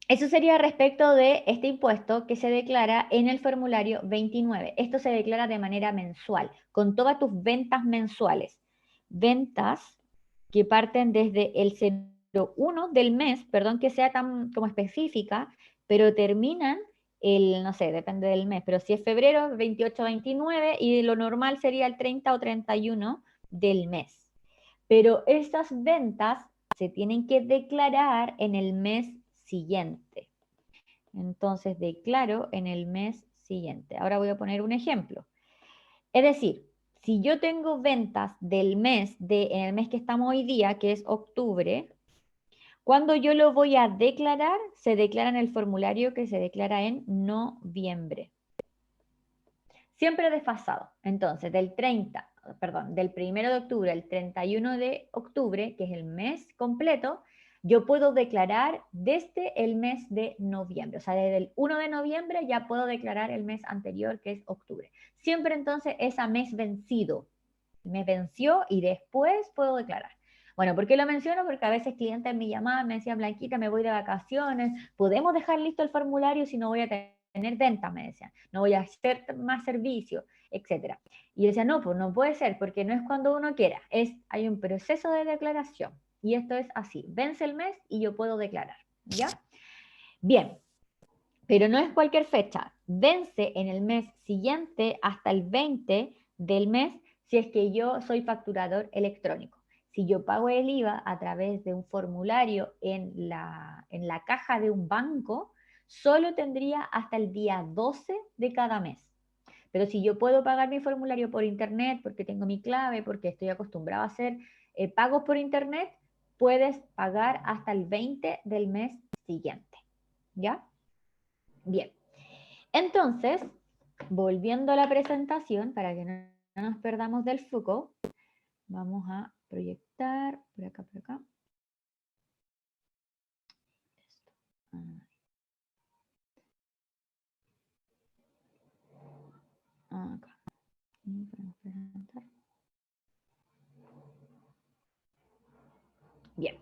eso sería respecto de este impuesto que se declara en el formulario 29. Esto se declara de manera mensual, con todas tus ventas mensuales. Ventas que parten desde el 01 del mes, perdón que sea tan como específica, pero terminan no sé, depende del mes, pero si es febrero, 28-29, y lo normal sería el 30 o 31 del mes. Pero estas ventas se tienen que declarar en el mes siguiente. Entonces declaro en el mes siguiente. Ahora voy a poner un ejemplo. Es decir, si yo tengo ventas en el mes que estamos hoy día, que es octubre, cuando yo lo voy a declarar, se declara en el formulario que se declara en noviembre. Siempre desfasado. Entonces, del 1 de octubre al 31 de octubre, que es el mes completo, yo puedo declarar desde el mes de noviembre. O sea, desde el 1 de noviembre ya puedo declarar el mes anterior, que es octubre. Siempre entonces es a mes vencido. Me venció y después puedo declarar. Bueno, ¿por qué lo menciono? Porque a veces clientes me llamaban, me decían, Blanquita, me voy de vacaciones, ¿podemos dejar listo el formulario si no voy a tener ventas? Me decían, no voy a hacer más servicio, etcétera. Y yo decía, no, pues no puede ser, porque no es cuando uno quiera, hay un proceso de declaración. Y esto es así, vence el mes y yo puedo declarar, ¿ya? Bien, pero no es cualquier fecha, vence en el mes siguiente hasta el 20 del mes si es que yo soy facturador electrónico. Si yo pago el IVA a través de un formulario en la caja de un banco, solo tendría hasta el día 12 de cada mes. Pero si yo puedo pagar mi formulario por internet, porque tengo mi clave, porque estoy acostumbrado a hacer pagos por internet, puedes pagar hasta el 20 del mes siguiente. ¿Ya? Bien. Entonces, volviendo a la presentación, para que no nos perdamos del foco, vamos a proyectar por acá, por acá. Acá. Bien.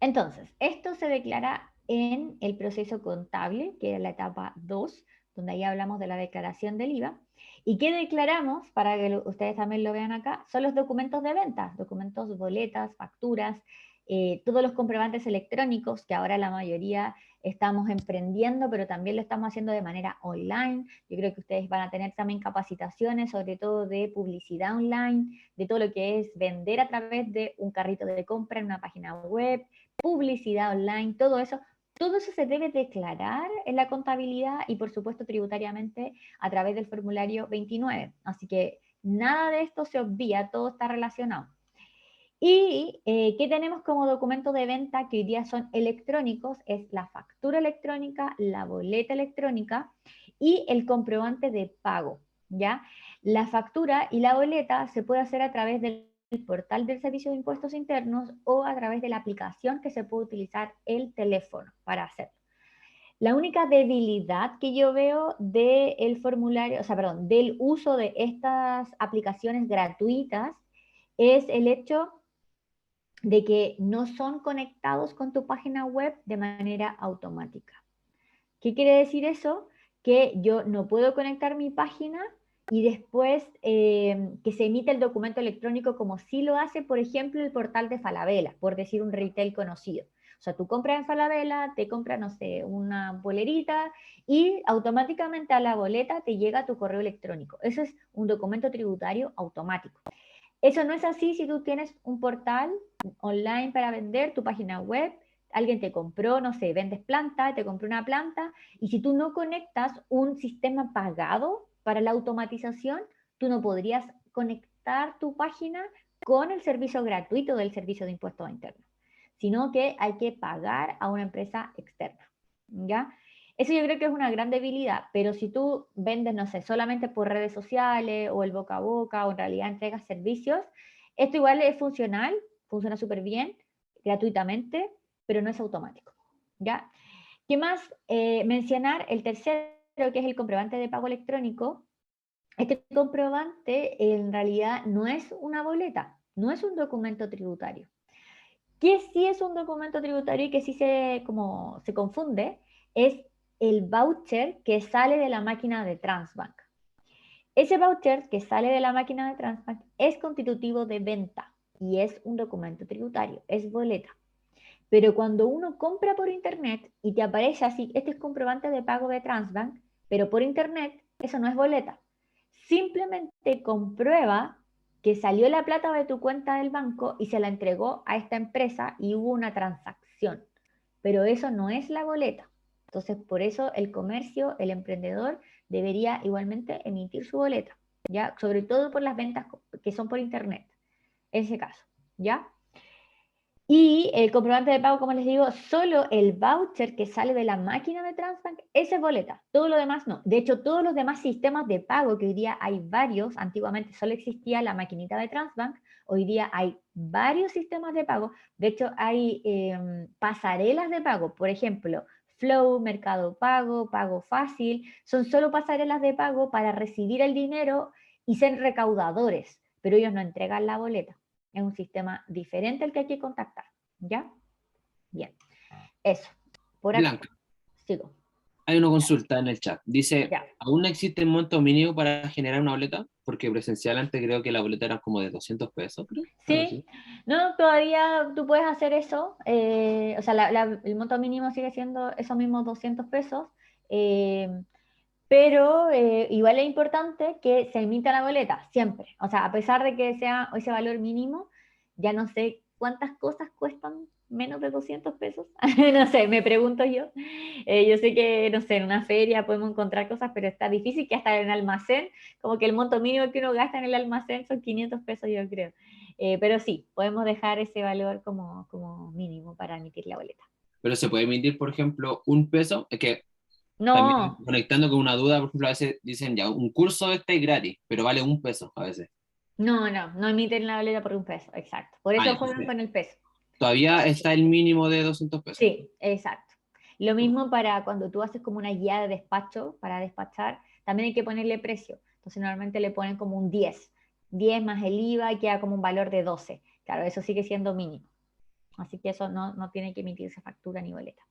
Entonces, esto se declara en el proceso contable, que es la etapa 2, donde ahí hablamos de la declaración del IVA. ¿Y qué declaramos? Para que ustedes también lo vean acá, son los documentos de venta, documentos, boletas, facturas, todos los comprobantes electrónicos, que ahora la mayoría estamos emprendiendo, pero también lo estamos haciendo de manera online. Yo creo que ustedes van a tener también capacitaciones, sobre todo de publicidad online, de todo lo que es vender a través de un carrito de compra en una página web, publicidad online, todo eso se debe declarar en la contabilidad y por supuesto tributariamente a través del formulario 29. Así que nada de esto se obvia, todo está relacionado. ¿Y qué tenemos como documento de venta que hoy día son electrónicos? Es la factura electrónica, la boleta electrónica y el comprobante de pago, ¿ya? La factura y la boleta se puede hacer a través del portal del Servicio de Impuestos Internos o a través de la aplicación que se puede utilizar el teléfono para hacerlo. La única debilidad que yo veo del formulario, o sea, perdón, del uso de estas aplicaciones gratuitas es el hecho de que no son conectados con tu página web de manera automática. ¿Qué quiere decir eso? Que yo no puedo conectar mi página y después que se emite el documento electrónico como si lo hace, por ejemplo, el portal de Falabella, por decir un retail conocido. O sea, tú compras en Falabella, te compras, no sé, una bolerita y automáticamente a la boleta te llega tu correo electrónico. Eso es un documento tributario automático. Eso no es así si tú tienes un portal online para vender tu página web, alguien te compró, no sé, vendes planta, te compró una planta, y si tú no conectas un sistema pagado para la automatización, tú no podrías conectar tu página con el servicio gratuito del Servicio de Impuestos Internos, sino que hay que pagar a una empresa externa, ¿ya? Eso yo creo que es una gran debilidad, pero si tú vendes, no sé, solamente por redes sociales o el boca a boca o en realidad entregas servicios, esto igual es funcional, funciona súper bien, gratuitamente, pero no es automático, ¿ya? ¿Qué más? Mencionar el tercero, que es el comprobante de pago electrónico. Este comprobante en realidad no es una boleta, no es un documento tributario. ¿Qué sí es un documento tributario y que sí se confunde? Es el voucher que sale de la máquina de Transbank. Ese voucher que sale de la máquina de Transbank es constitutivo de venta y es un documento tributario, es boleta. Pero cuando uno compra por internet y te aparece así, este es comprobante de pago de Transbank, pero por internet, eso no es boleta. Simplemente comprueba que salió la plata de tu cuenta del banco y se la entregó a esta empresa y hubo una transacción. Pero eso no es la boleta. Entonces, por eso el comercio, el emprendedor, debería igualmente emitir su boleta, ¿ya? Sobre todo por las ventas que son por internet, en ese caso, ¿ya? Y el comprobante de pago, como les digo, solo el voucher que sale de la máquina de Transbank, esa es boleta. Todo lo demás no. De hecho, todos los demás sistemas de pago, que hoy día hay varios, antiguamente solo existía la maquinita de Transbank, hoy día hay varios sistemas de pago. De hecho, hay pasarelas de pago. Por ejemplo, Flow, Mercado Pago, Pago Fácil. Son solo pasarelas de pago para recibir el dinero y ser recaudadores, pero ellos no entregan la boleta. Es un sistema diferente al que hay que contactar, ¿ya? Bien, eso. Por acá,
Blanca,
sigo.
hay una consulta en el chat. Dice,
Ya.
¿aún no existe un monto mínimo para generar una boleta? Porque presencial antes creo que la boleta era como de 200 pesos, creo. Algo
Sí,
así.
no, todavía tú puedes hacer eso. O sea, el monto mínimo sigue siendo esos mismos 200 pesos. eh, pero igual es importante que se emita la boleta, siempre. O sea, a pesar de que sea ese valor mínimo, ya no sé cuántas cosas cuestan menos de 200 pesos. No sé, me pregunto yo. Yo sé que, no sé, en una feria podemos encontrar cosas, pero está difícil que hasta en el almacén, como que el monto mínimo que uno gasta en el almacén son 500 pesos, yo creo. Pero sí, podemos dejar ese valor como mínimo para emitir la boleta.
Pero se puede emitir, por ejemplo, un peso, es que también
No,
conectando con una duda, por ejemplo, a veces dicen ya, un curso este es gratis, pero vale un peso a veces.
no emiten la boleta por un peso, exacto. Por
Ah, ya,
eso juegan
entonces,
con el peso.
todavía está el mínimo de 200 pesos.
Sí, exacto. Lo mismo para cuando tú haces como una guía de despacho para despachar, también hay que ponerle precio. Entonces normalmente le ponen como un 10 más el IVA y queda como un valor de 12. Claro, eso sigue siendo mínimo. Así que eso no tiene que emitirse factura ni boleta.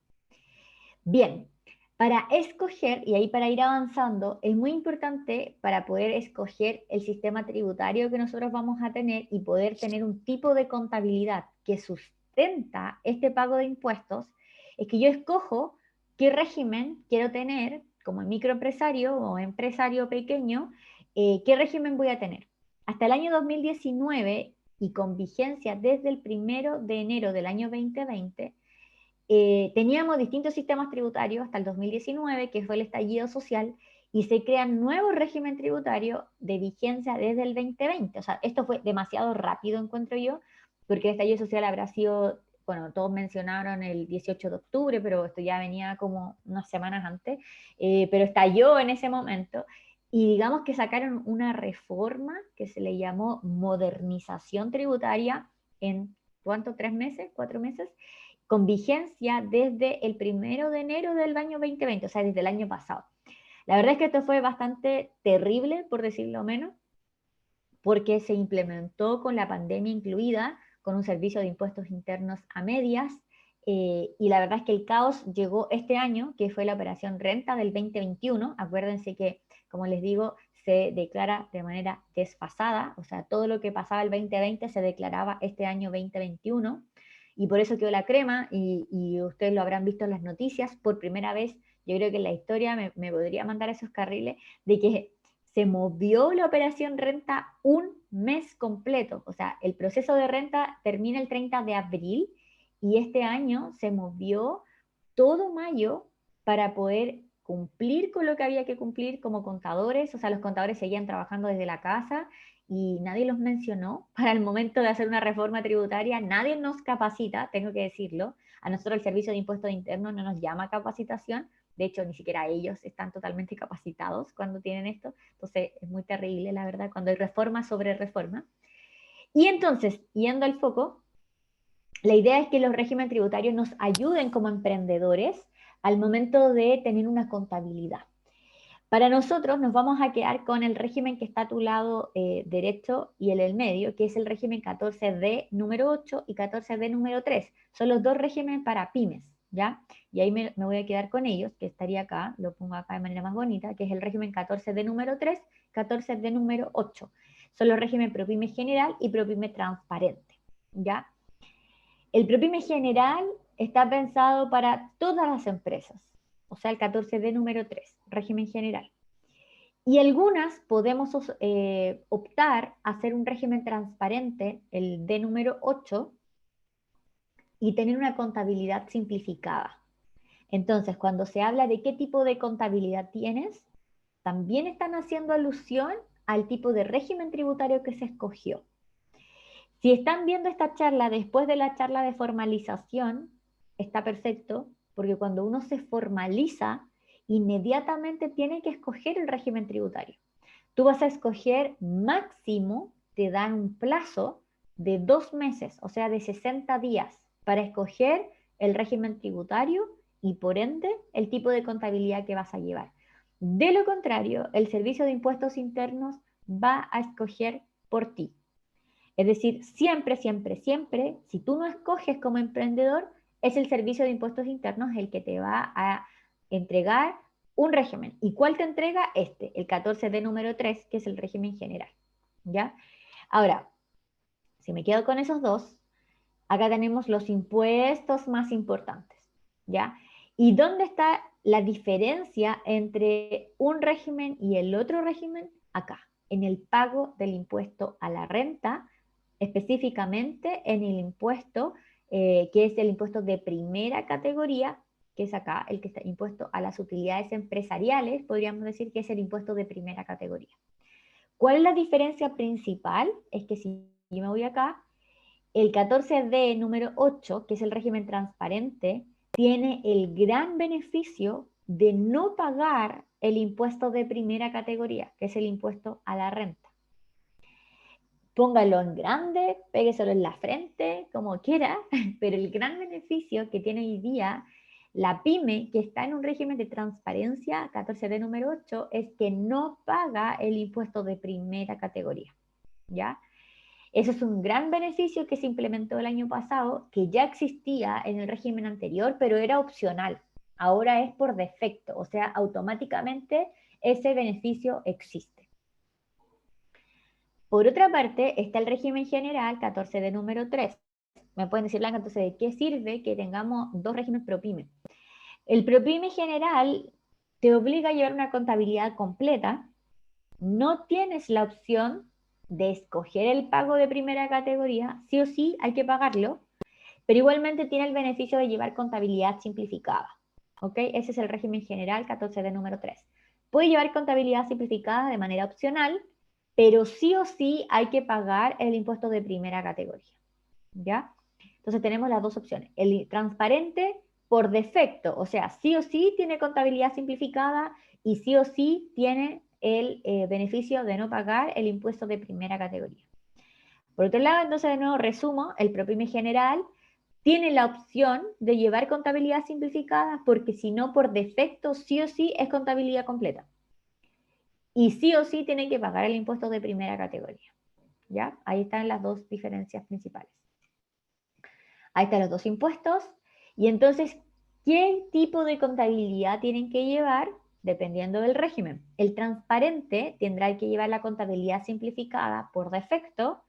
Bien, para escoger, y ahí para ir avanzando, es muy importante para poder escoger el sistema tributario que nosotros vamos a tener y poder tener un tipo de contabilidad que sustenta este pago de impuestos, es que yo escojo qué régimen quiero tener como microempresario o empresario pequeño, qué régimen voy a tener. Hasta el año 2019 y con vigencia desde el 1 de enero del año 2020, teníamos distintos sistemas tributarios hasta el 2019, que fue el estallido social, y se crean nuevos régimen tributario de vigencia desde el 2020. O sea, esto fue demasiado rápido, encuentro yo, porque el estallido social habrá sido, bueno, todos mencionaron el 18 de octubre, pero esto ya venía como unas semanas antes, pero estalló en ese momento. Y digamos que sacaron una reforma que se le llamó modernización tributaria en, ¿cuánto? ¿3 meses? ¿4 meses? Con vigencia desde el 1 de enero del año 2020, o sea, desde el año pasado. La verdad es que esto fue bastante terrible, por decirlo menos, porque se implementó con la pandemia incluida, con un servicio de impuestos internos a medias, y la verdad es que el caos llegó este año, que fue la operación Renta del 2021. Acuérdense que, como les digo, se declara de manera desfasada, o sea, todo lo que pasaba el 2020 se declaraba este año 2021, y por eso quedó la crema, y ustedes lo habrán visto en las noticias, por primera vez, yo creo que en la historia me podría mandar esos carriles, de que se movió la operación renta un mes completo. O sea, el proceso de renta termina el 30 de abril y este año se movió todo mayo para poder cumplir con lo que había que cumplir como contadores. O sea, los contadores seguían trabajando desde la casa y nadie los mencionó para el momento de hacer una reforma tributaria. Nadie nos capacita, tengo que decirlo. A nosotros el Servicio de Impuestos Internos no nos llama capacitación. De hecho, ni siquiera ellos están totalmente capacitados cuando tienen esto. Entonces, es muy terrible, la verdad, cuando hay reforma sobre reforma. Y entonces, yendo al foco, la idea es que los regímenes tributarios nos ayuden como emprendedores al momento de tener una contabilidad. Para nosotros nos vamos a quedar con el régimen que está a tu lado derecho y el del medio, que es el régimen 14D número 8 y 14D número 3. Son los dos regímenes para pymes, ¿ya? Y ahí me voy a quedar con ellos, que estaría acá, lo pongo acá de manera más bonita, que es el régimen 14D número 3, 14D número 8. Son los regímenes ProPyme general y ProPyme transparente, ¿ya? El ProPyme general está pensado para todas las empresas, o sea, el 14D número 3, régimen general. Y algunas podemos optar a hacer un régimen transparente, el D número 8, y tener una contabilidad simplificada. Entonces, cuando se habla de qué tipo de contabilidad tienes, también están haciendo alusión al tipo de régimen tributario que se escogió. Si están viendo esta charla después de la charla de formalización, está perfecto, porque cuando uno se formaliza, inmediatamente tiene que escoger el régimen tributario. Tú vas a escoger máximo, te dan un plazo de 2 meses, o sea, de 60 días, para escoger el régimen tributario y por ende el tipo de contabilidad que vas a llevar. De lo contrario, el Servicio de Impuestos Internos va a escoger por ti. Es decir, siempre, siempre, siempre, si tú no escoges como emprendedor, es el Servicio de Impuestos Internos el que te va a entregar un régimen. ¿Y cuál te entrega? El 14D número 3, que es el régimen general. ¿Ya? Ahora, si me quedo con esos dos, acá tenemos los impuestos más importantes. ¿Ya? ¿Y dónde está la diferencia entre un régimen y el otro régimen? Acá, en el pago del impuesto a la renta específicamente en el impuesto, que es el impuesto de primera categoría, que es acá, el que está impuesto a las utilidades empresariales, podríamos decir que es el impuesto de primera categoría. ¿Cuál es la diferencia principal? Es que si yo me voy acá, el 14D número 8, que es el régimen transparente, tiene el gran beneficio de no pagar el impuesto de primera categoría, que es el impuesto a la renta. Póngalo en grande, pégueselo en la frente, como quiera, pero el gran beneficio que tiene hoy día la pyme, que está en un régimen de transparencia, 14D número 8, es que no paga el impuesto de primera categoría, ¿ya? Eso es un gran beneficio que se implementó el año pasado, que ya existía en el régimen anterior, pero era opcional. Ahora es por defecto, o sea, automáticamente ese beneficio existe. Por otra parte, está el régimen general 14 de número 3. Me pueden decir, Blanca, entonces, ¿de qué sirve que tengamos dos regímenes ProPyme? El ProPyme general te obliga a llevar una contabilidad completa. No tienes la opción de escoger el pago de primera categoría, sí o sí hay que pagarlo, pero igualmente tiene el beneficio de llevar contabilidad simplificada. ¿Ok? Ese es el régimen general 14 de número 3. Puede llevar contabilidad simplificada de manera opcional, pero sí o sí hay que pagar el impuesto de primera categoría. ¿Ya? Entonces tenemos las dos opciones. El transparente por defecto, o sea, sí o sí tiene contabilidad simplificada y sí o sí tiene el beneficio de no pagar el impuesto de primera categoría. Por otro lado, entonces de nuevo resumo, el ProPyme general tiene la opción de llevar contabilidad simplificada porque si no, por defecto, sí o sí es contabilidad completa. Y sí o sí tiene que pagar el impuesto de primera categoría. ¿Ya? Ahí están las dos diferencias principales. Ahí están los dos impuestos. Y entonces, ¿qué tipo de contabilidad tienen que llevar? Dependiendo del régimen. El transparente tendrá que llevar la contabilidad simplificada por defecto.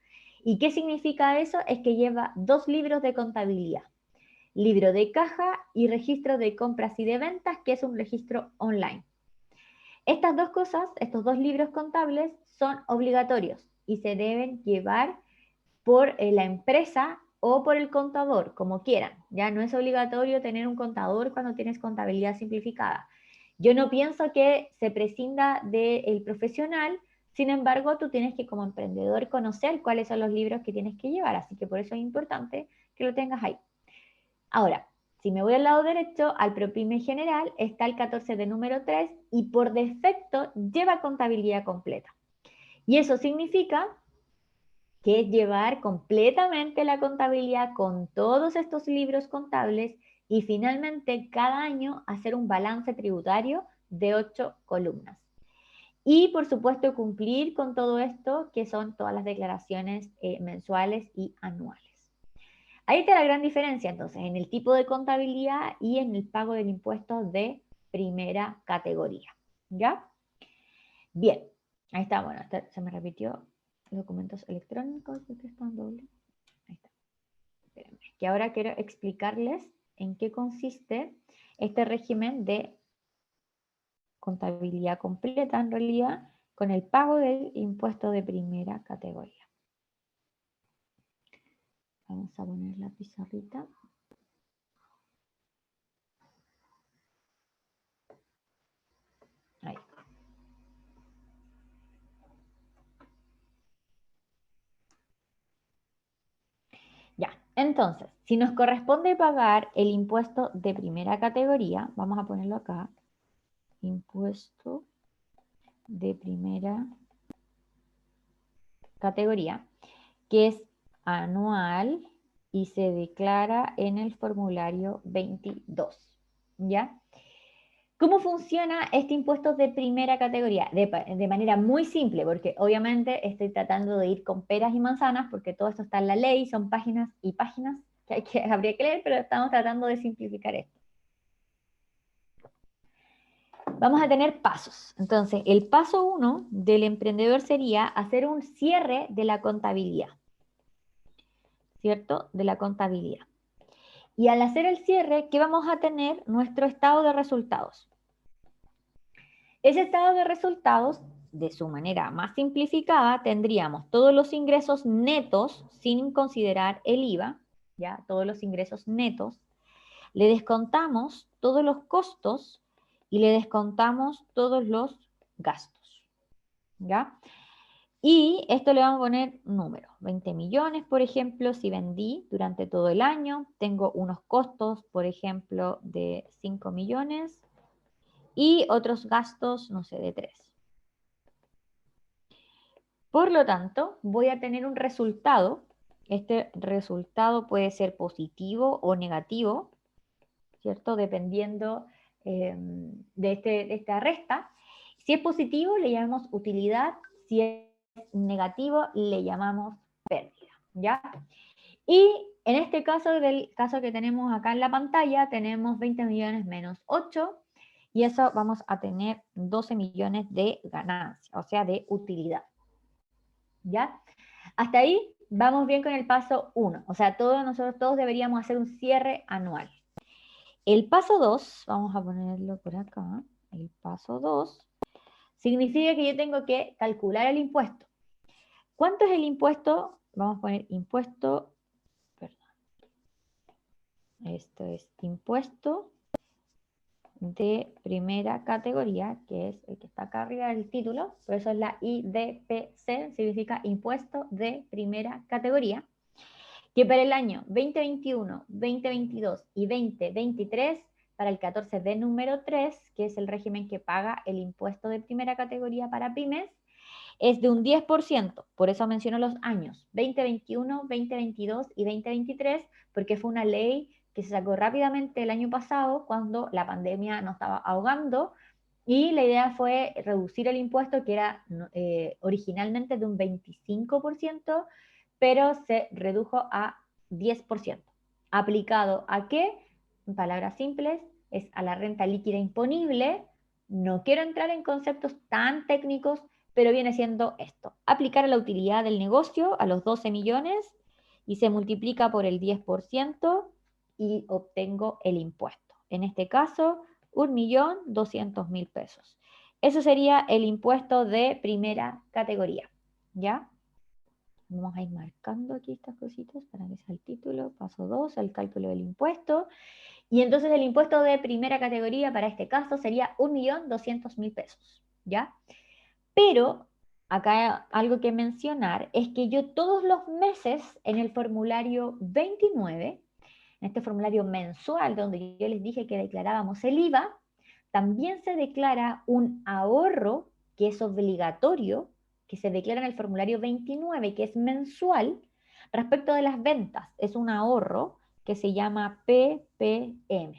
¿Y qué significa eso? Es que lleva dos libros de contabilidad. Libro de caja y registro de compras y de ventas, que es un registro online. Estas dos cosas, estos dos libros contables, son obligatorios y se deben llevar por la empresa o por el contador, como quieran. Ya no es obligatorio tener un contador cuando tienes contabilidad simplificada. Yo no pienso que se prescinda del profesional, sin embargo, tú tienes que como emprendedor conocer cuáles son los libros que tienes que llevar, así que por eso es importante que lo tengas ahí. Ahora, si me voy al lado derecho, al ProPyme general, está el 14 de número 3 y por defecto lleva contabilidad completa. Y eso significa que es llevar completamente la contabilidad con todos estos libros contables y finalmente cada año hacer un balance tributario de 8 columnas. Y por supuesto cumplir con todo esto que son todas las declaraciones mensuales y anuales. Ahí está la gran diferencia entonces en el tipo de contabilidad y en el pago del impuesto de primera categoría. ¿Ya? Bien, ahí está, bueno, se me repitió documentos electrónicos, ¿por qué están doble? Ahí está. Espérenme, que ahora quiero explicarles en qué consiste este régimen de contabilidad completa, en realidad, con el pago del impuesto de primera categoría. Vamos a poner la pizarrita. Ahí. Ya, entonces, si nos corresponde pagar el impuesto de primera categoría, vamos a ponerlo acá, impuesto de primera categoría, que es anual y se declara en el formulario 22, ¿ya? ¿Cómo funciona este impuesto de primera categoría? De manera muy simple, porque obviamente estoy tratando de ir con peras y manzanas, porque todo esto está en la ley, son páginas y páginas que habría que leer, pero estamos tratando de simplificar esto. Vamos a tener pasos. Entonces, el paso 1 del emprendedor sería hacer un cierre de la contabilidad, ¿cierto? De la contabilidad. Y al hacer el cierre, ¿qué vamos a tener? Nuestro estado de resultados. Ese estado de resultados de su manera más simplificada, tendríamos todos los ingresos netos sin considerar el IVA, ¿ya? Todos los ingresos netos. Le descontamos todos los costos y le descontamos todos los gastos, ¿ya? Y esto le vamos a poner números, 20 millones, por ejemplo, si vendí durante todo el año, tengo unos costos, por ejemplo, de 5 millones y otros gastos, no sé, de 3. Por lo tanto, voy a tener un resultado. Este resultado puede ser positivo o negativo, ¿cierto? Dependiendo de esta resta. Si es positivo, le llamamos utilidad. Si es negativo, le llamamos pérdida, ¿ya? Y en este caso, del caso que tenemos acá en la pantalla, tenemos 20 millones menos 8, y eso vamos a tener 12 millones de ganancia, o sea, de utilidad. ¿Ya? Hasta ahí vamos bien con el paso 1. O sea, nosotros todos deberíamos hacer un cierre anual. El paso 2, vamos a ponerlo por acá, el paso 2, significa que yo tengo que calcular el impuesto. ¿Cuánto es el impuesto? Vamos a poner impuesto, perdón. Esto es impuesto de primera categoría, que es el que está acá arriba del título, por eso es la IDPC, significa impuesto de primera categoría, que para el año 2021, 2022 y 2023, para el 14D número 3, que es el régimen que paga el impuesto de primera categoría para pymes, es de un 10%, por eso menciono los años, 2021, 2022 y 2023, porque fue una ley que se sacó rápidamente el año pasado cuando la pandemia nos estaba ahogando, y la idea fue reducir el impuesto que era originalmente de un 25%, pero se redujo a 10%. ¿Aplicado a qué? En palabras simples, es a la renta líquida imponible. No quiero entrar en conceptos tan técnicos, pero viene siendo esto. Aplicar a la utilidad del negocio, a los 12 millones, y se multiplica por el 10% y obtengo el impuesto. En este caso, 1.200.000 pesos. Eso sería el impuesto de primera categoría, ¿ya? Vamos a ir marcando aquí estas cositas para que sea el título. Paso 2, el cálculo del impuesto. Y entonces el impuesto de primera categoría para este caso sería 1.200.000 pesos, ¿ya? Pero acá algo que mencionar es que yo todos los meses en el formulario 29, en este formulario mensual donde yo les dije que declarábamos el IVA, también se declara un ahorro que es obligatorio, que se declara en el formulario 29, que es mensual, respecto de las ventas. Es un ahorro que se llama PPM.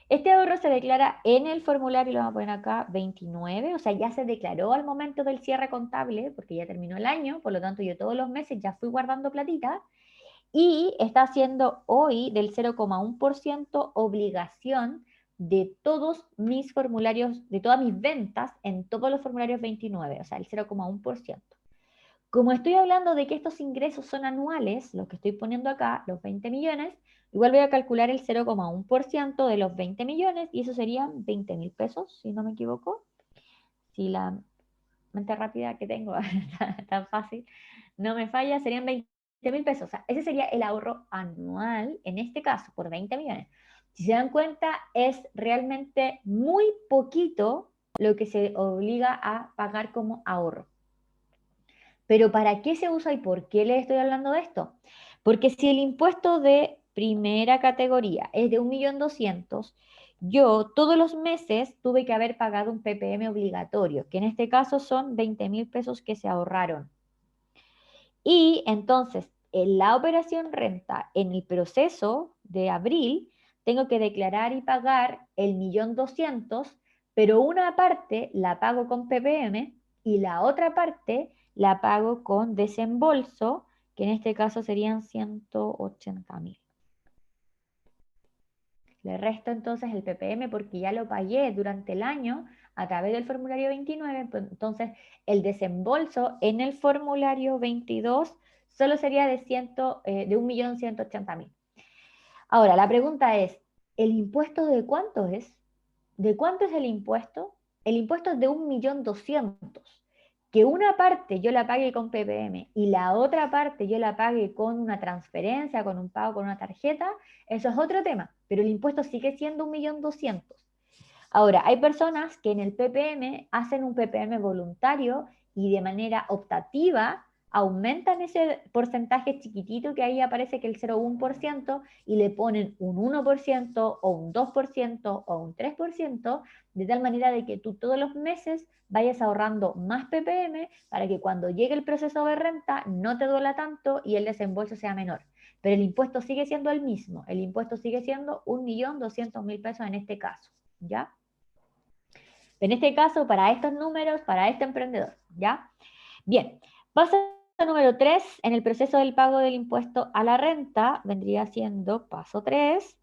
Este ahorro se declara en el formulario, lo vamos a poner acá, 29, o sea, ya se declaró al momento del cierre contable, porque ya terminó el año, por lo tanto yo todos los meses ya fui guardando platita, y está haciendo hoy del 0,1% obligación de todos mis formularios, de todas mis ventas en todos los formularios 29, o sea, el 0,1%. Como estoy hablando de que estos ingresos son anuales, los que estoy poniendo acá, los 20 millones, igual voy a calcular el 0,1% de los 20 millones y eso serían 20.000 pesos, si no me equivoco. Si la mente rápida que tengo, tan fácil, no me falla, serían 20.000 pesos. O sea, ese sería el ahorro anual, en este caso, por 20 millones. Si se dan cuenta, es realmente muy poquito lo que se obliga a pagar como ahorro. Pero ¿para qué se usa y por qué les estoy hablando de esto? Porque si el impuesto de primera categoría es de 1.200.000, yo todos los meses tuve que haber pagado un PPM obligatorio, que en este caso son 20.000 pesos que se ahorraron. Y entonces, en la operación renta, en el proceso de abril, tengo que declarar y pagar el 1.200.000, pero una parte la pago con PPM y la otra parte la pago con desembolso, que en este caso serían 180.000. Le resto entonces el PPM porque ya lo pagué durante el año a través del formulario 29, entonces el desembolso en el formulario 22 solo sería de 1.180.000. Ahora, la pregunta es, ¿el impuesto de cuánto es? ¿De cuánto es el impuesto? el impuesto es de 1.200.000, que una parte yo la pague con PPM y la otra parte yo la pague con una transferencia, con un pago, con una tarjeta, eso es otro tema, pero el impuesto sigue siendo 1.200.000. Ahora, hay personas que en el PPM hacen un PPM voluntario y de manera optativa aumentan ese porcentaje chiquitito que ahí aparece que el 0,1% y le ponen un 1% o un 2% o un 3%, de tal manera de que tú todos los meses vayas ahorrando más PPM para que cuando llegue el proceso de renta no te duela tanto y el desembolso sea menor. Pero el impuesto sigue siendo el mismo, el impuesto sigue siendo 1.200.000 pesos en este caso, ¿ya? En este caso, para estos números, para este emprendedor, ¿ya? Bien, paso número 3, en el proceso del pago del impuesto a la renta, vendría siendo paso 3,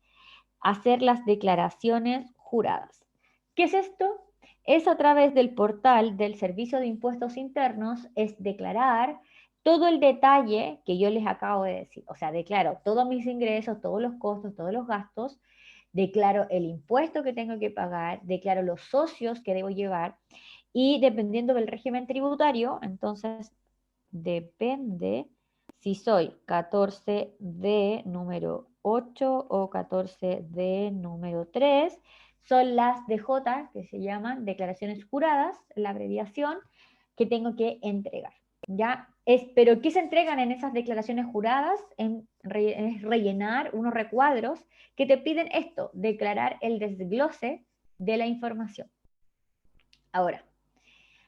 hacer las declaraciones juradas. ¿Qué es esto? Es a través del portal del Servicio de Impuestos Internos, es declarar todo el detalle que yo les acabo de decir. O sea, declaro todos mis ingresos, todos los costos, todos los gastos, declaro el impuesto que tengo que pagar, declaro los socios que debo llevar y dependiendo del régimen tributario, entonces depende si soy 14D número 8 o 14D número 3, son las DJ, que se llaman declaraciones juradas, la abreviación, que tengo que entregar. ¿Ya? Pero ¿qué se entregan en esas declaraciones juradas? Es rellenar unos recuadros que te piden esto, declarar el desglose de la información. Ahora,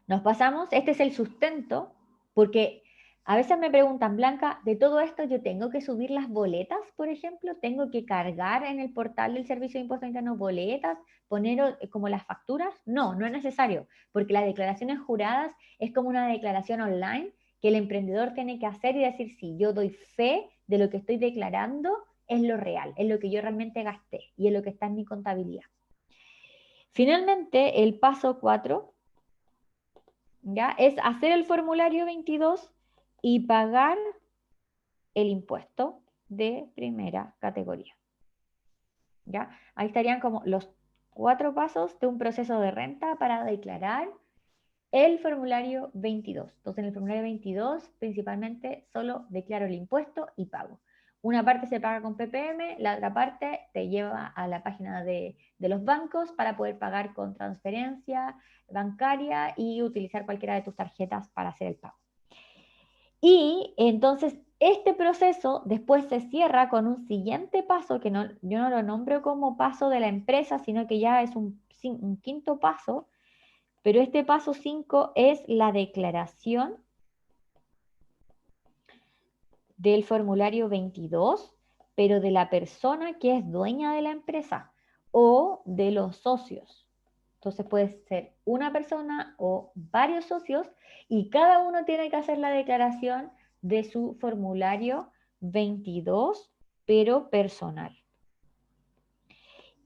nos pasamos, este es el sustento, porque a veces me preguntan, Blanca, de todo esto yo tengo que subir las boletas, por ejemplo, tengo que cargar en el portal del Servicio de Impuestos Internos boletas, poner como las facturas. No, no es necesario, porque las declaraciones juradas es como una declaración online que el emprendedor tiene que hacer y decir, sí, yo doy fe de lo que estoy declarando, es lo real, es lo que yo realmente gasté y es lo que está en mi contabilidad. Finalmente, el paso 4, ¿ya? Es hacer el formulario 22 y pagar el impuesto de primera categoría, ¿ya? Ahí estarían como los 4 pasos de un proceso de renta para declarar el formulario 22. Entonces, en el formulario 22, principalmente, solo declaro el impuesto y pago. Una parte se paga con PPM, la otra parte te lleva a la página de los bancos para poder pagar con transferencia bancaria y utilizar cualquiera de tus tarjetas para hacer el pago. Y entonces este proceso después se cierra con un siguiente paso, que no, yo no lo nombro como paso de la empresa, sino que ya es un quinto paso, pero este paso 5 es la declaración del formulario 22, pero de la persona que es dueña de la empresa o de los socios. Entonces puede ser una persona o varios socios y cada uno tiene que hacer la declaración de su formulario 22, pero personal.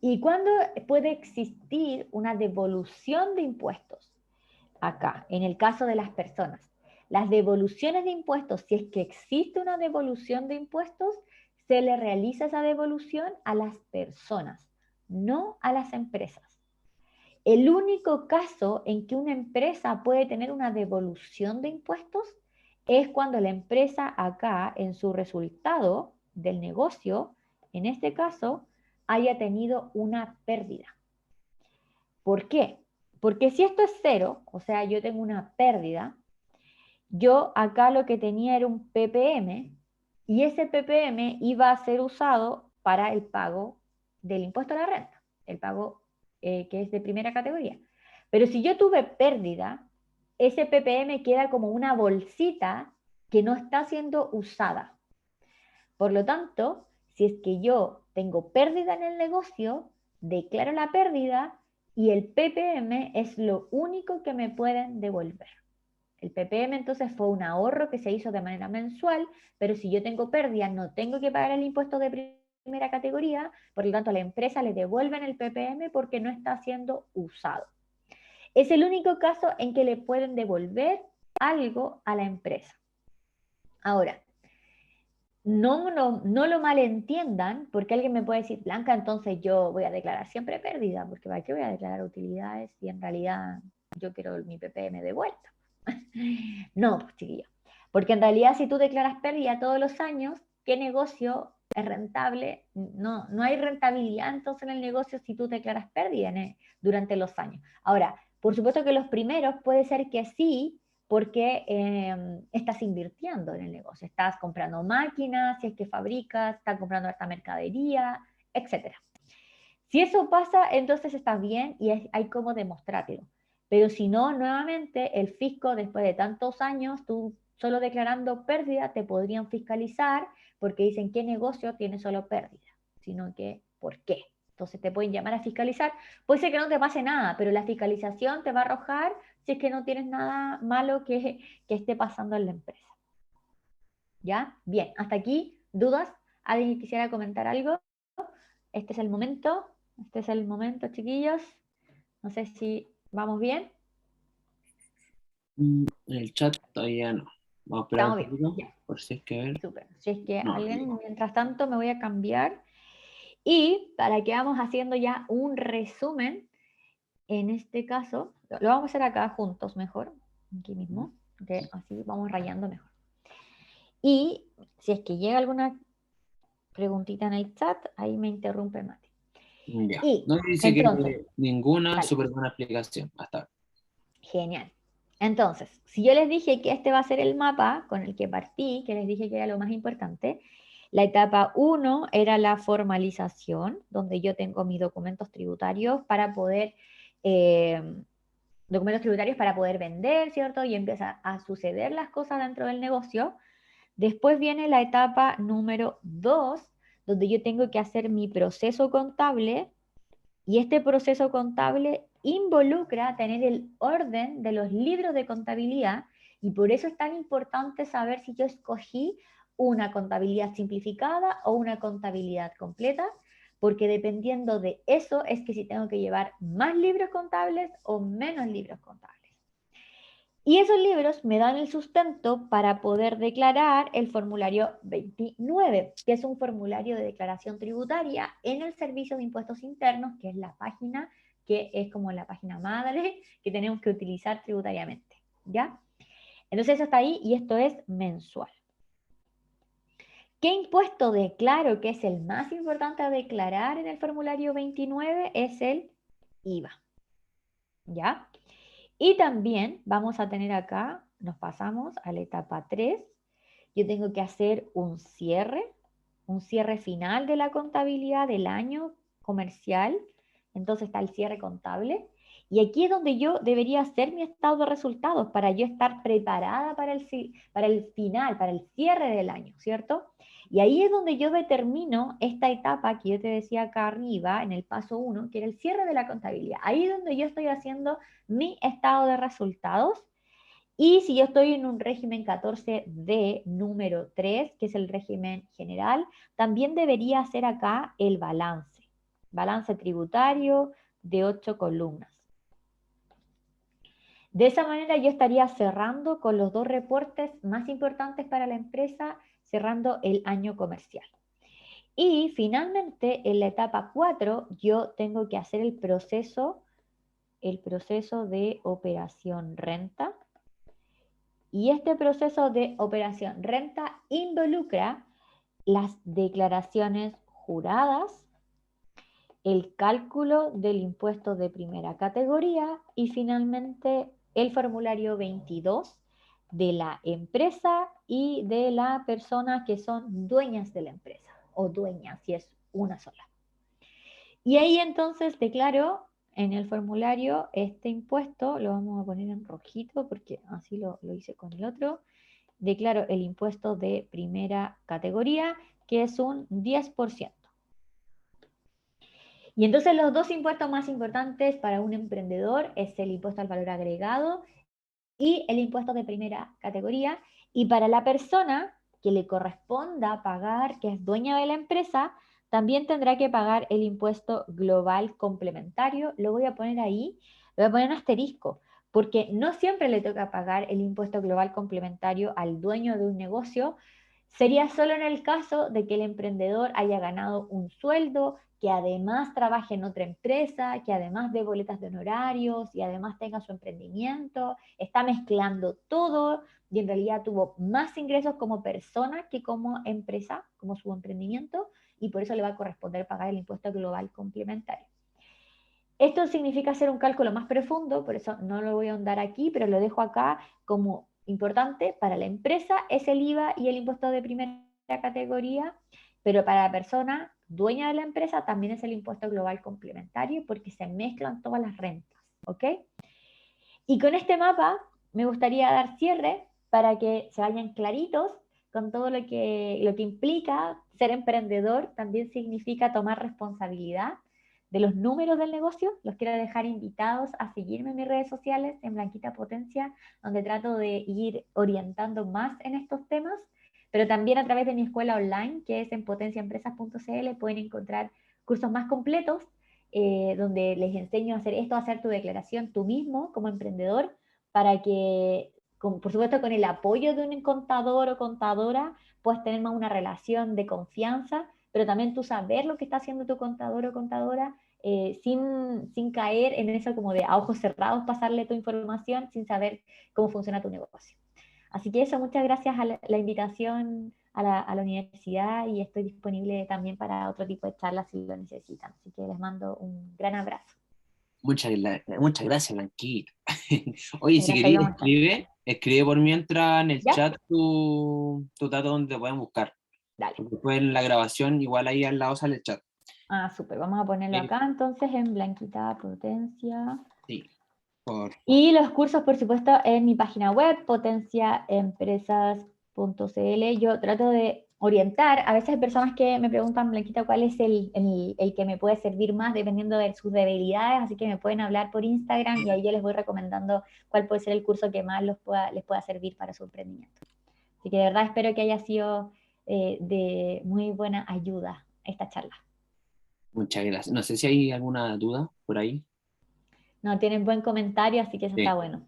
¿Y cuándo puede existir una devolución de impuestos? Acá, en el caso de las personas. Las devoluciones de impuestos, si es que existe una devolución de impuestos, se le realiza esa devolución a las personas, no a las empresas. El único caso en que una empresa puede tener una devolución de impuestos es cuando la empresa acá, en su resultado del negocio, en este caso, haya tenido una pérdida. ¿Por qué? Porque si esto es cero, o sea, yo tengo una pérdida, yo acá lo que tenía era un PPM y ese PPM iba a ser usado para el pago del impuesto a la renta, el pago que es de primera categoría. Pero si yo tuve pérdida, ese PPM queda como una bolsita que no está siendo usada. Por lo tanto, si es que yo tengo pérdida en el negocio, declaro la pérdida y el PPM es lo único que me pueden devolver. El PPM entonces fue un ahorro que se hizo de manera mensual, pero si yo tengo pérdida no tengo que pagar el impuesto de primera categoría, por lo tanto a la empresa le devuelven el PPM porque no está siendo usado. Es el único caso en que le pueden devolver algo a la empresa. Ahora, no lo malentiendan, porque alguien me puede decir, Blanca, entonces yo voy a declarar siempre pérdida, porque ¿para qué voy a declarar utilidades si en realidad yo quiero mi PPM de vuelta? No, pues chiquillo, porque en realidad si tú declaras pérdida todos los años, ¿qué negocio es rentable? No hay rentabilidad entonces en el negocio si tú declaras pérdida durante los años. Ahora, por supuesto que los primeros puede ser que sí, porque estás invirtiendo en el negocio, estás comprando máquinas, si es que fabricas, estás comprando esta mercadería, etcétera. Si eso pasa, entonces está bien y hay cómo demostrártelo. Pero si no, nuevamente, el fisco, después de tantos años, tú solo declarando pérdida, te podrían fiscalizar porque dicen qué negocio tiene solo pérdida, sino que por qué. Entonces te pueden llamar a fiscalizar. Puede ser que no te pase nada, pero la fiscalización te va a arrojar si es que no tienes nada malo que esté pasando en la empresa. ¿Ya? Bien, hasta aquí, ¿dudas? ¿Alguien quisiera comentar algo? Este es el momento. Este es el momento, chiquillos. No sé si vamos bien.
En el chat todavía no. Vamos a esperar un
Estamos bien.
poquito,
Ya,
por si es que ver.
súper. Si es que
No,
alguien,
no.
mientras tanto, me voy a cambiar. Y para que vamos haciendo ya un resumen, en este caso, lo vamos a hacer acá juntos mejor, aquí mismo, que así vamos rayando mejor. Y si es que llega alguna preguntita en el chat, ahí me interrumpe Mati.
Ya.
Y
No dice
entonces,
que ninguna
dale.
súper buena explicación hasta ahora.
Genial. Entonces, si yo les dije que este va a ser el mapa con el que partí, que les dije que era lo más importante, la etapa 1 era la formalización, donde yo tengo mis documentos tributarios para poder, eh, vender, ¿cierto? Y empieza a suceder las cosas dentro del negocio. Después viene la etapa número 2, donde yo tengo que hacer mi proceso contable y este proceso contable involucra tener el orden de los libros de contabilidad y por eso es tan importante saber si yo escogí una contabilidad simplificada o una contabilidad completa, porque dependiendo de eso es que si tengo que llevar más libros contables o menos libros contables. Y esos libros me dan el sustento para poder declarar el formulario 29, que es un formulario de declaración tributaria en el Servicio de Impuestos Internos, que es la página que es como la página madre que tenemos que utilizar tributariamente. ¿Ya? Entonces eso está ahí y esto es mensual. ¿Qué impuesto declaro que es el más importante a declarar en el formulario 29? Es el IVA. ¿Ya? Y también vamos a tener acá, nos pasamos a la etapa 3. Yo tengo que hacer un cierre final de la contabilidad del año comercial. Entonces está el cierre contable. Y aquí es donde yo debería hacer mi estado de resultados para yo estar preparada para el final, para el cierre del año, ¿cierto? Y ahí es donde yo determino esta etapa que yo te decía acá arriba, en el paso 1, que era el cierre de la contabilidad. Ahí es donde yo estoy haciendo mi estado de resultados. Y si yo estoy en un régimen 14D número 3, que es el régimen general, también debería hacer acá el balance tributario de 8 columnas. De esa manera yo estaría cerrando con los dos reportes más importantes para la empresa, cerrando el año comercial. Y finalmente, en la etapa 4, yo tengo que hacer el proceso de operación renta. Y este proceso de operación renta involucra las declaraciones juradas, el cálculo del impuesto de primera categoría y finalmente el formulario 22 de la empresa y de la persona que son dueñas de la empresa o dueñas si es una sola. Y ahí entonces declaro en el formulario este impuesto, lo vamos a poner en rojito porque así lo hice con el otro. Declaro el impuesto de primera categoría, que es un 10%. Y entonces los dos impuestos más importantes para un emprendedor es el impuesto al valor agregado y el impuesto de primera categoría. Y para la persona que le corresponda pagar, que es dueña de la empresa, también tendrá que pagar el impuesto global complementario. Lo voy a poner ahí, lo voy a poner en asterisco, porque no siempre le toca pagar el impuesto global complementario al dueño de un negocio, sería solo en el caso de que el emprendedor haya ganado un sueldo, que además trabaje en otra empresa, que además dé boletas de honorarios y además tenga su emprendimiento, está mezclando todo y en realidad tuvo más ingresos como persona que como empresa, como su emprendimiento, y por eso le va a corresponder pagar el impuesto global complementario. Esto significa hacer un cálculo más profundo, por eso no lo voy a ahondar aquí, pero lo dejo acá como importante. Para la empresa es el IVA y el impuesto de primera categoría, pero para la persona dueña de la empresa también es el impuesto global complementario porque se mezclan todas las rentas, ¿ok? Y con este mapa me gustaría dar cierre para que se vayan claritos con todo lo que implica ser emprendedor. También significa tomar responsabilidad de los números del negocio. Los quiero dejar invitados a seguirme en mis redes sociales, en Blanquita Potencia, donde trato de ir orientando más en estos temas, pero también a través de mi escuela online, que es en potenciaempresas.cl, pueden encontrar cursos más completos donde les enseño a hacer esto, a hacer tu declaración tú mismo como emprendedor, para que, por supuesto, con el apoyo de un contador o contadora, puedas tener más una relación de confianza, pero también tú saber lo que está haciendo tu contador o contadora sin caer en eso como de a ojos cerrados pasarle tu información sin saber cómo funciona tu negocio. Así que eso, muchas gracias a la invitación a la universidad y estoy disponible también para otro tipo de charlas si lo necesitan. Así que les mando un gran abrazo.
Muchas gracias, Blanquita. Oye,
Me
si
las ayudo
querías,
mucho.
escribe por mientras en el
¿Ya?
chat tu dato donde te pueden buscar.
Dale.
Porque después en la grabación, igual ahí al lado sale el chat.
Ah, súper. Vamos a ponerlo
Eh,
acá entonces en Blanquita Potencia.
Sí, por favor.
Y los cursos, por supuesto, en mi página web, potenciaempresas.cl. Yo trato de orientar. A veces hay personas que me preguntan, Blanquita, ¿cuál es el que me puede servir más dependiendo de sus debilidades? Así que me pueden hablar por Instagram y ahí yo les voy recomendando cuál puede ser el curso que más les pueda servir para su emprendimiento. Así que de verdad espero que haya sido de muy buena ayuda esta charla.
Muchas gracias. No sé si hay alguna duda por ahí.
No, tienen buen comentario, así que eso está
Sí.
bueno.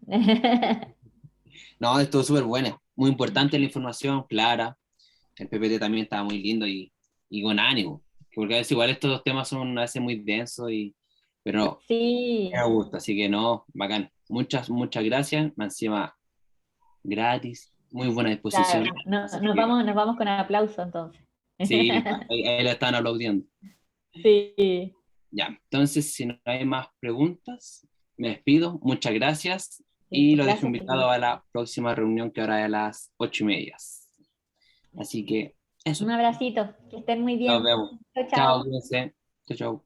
No, estuvo súper buena. Muy importante la información, clara. El PPT también estaba muy lindo y con ánimo. Porque a veces igual estos dos temas son a veces muy densos, pero me
Sí,
gusta. Así que no, bacán. Muchas gracias. Más encima, gratis. Muy buena disposición.
claro.
Así que
Nos vamos con aplauso entonces.
sí, ahí la están aplaudiendo.
Sí,
Ya, entonces, si no hay más preguntas, me despido. Muchas gracias
sí,
y lo dejo
gracias a
invitado
ti.
a la próxima reunión que ahora es a las 8:30. Así que
Un
eso,
abracito, que estén muy
nos
bien.
vemos.
Chao,
Chao,
chao.
cuídense. Chao, chao.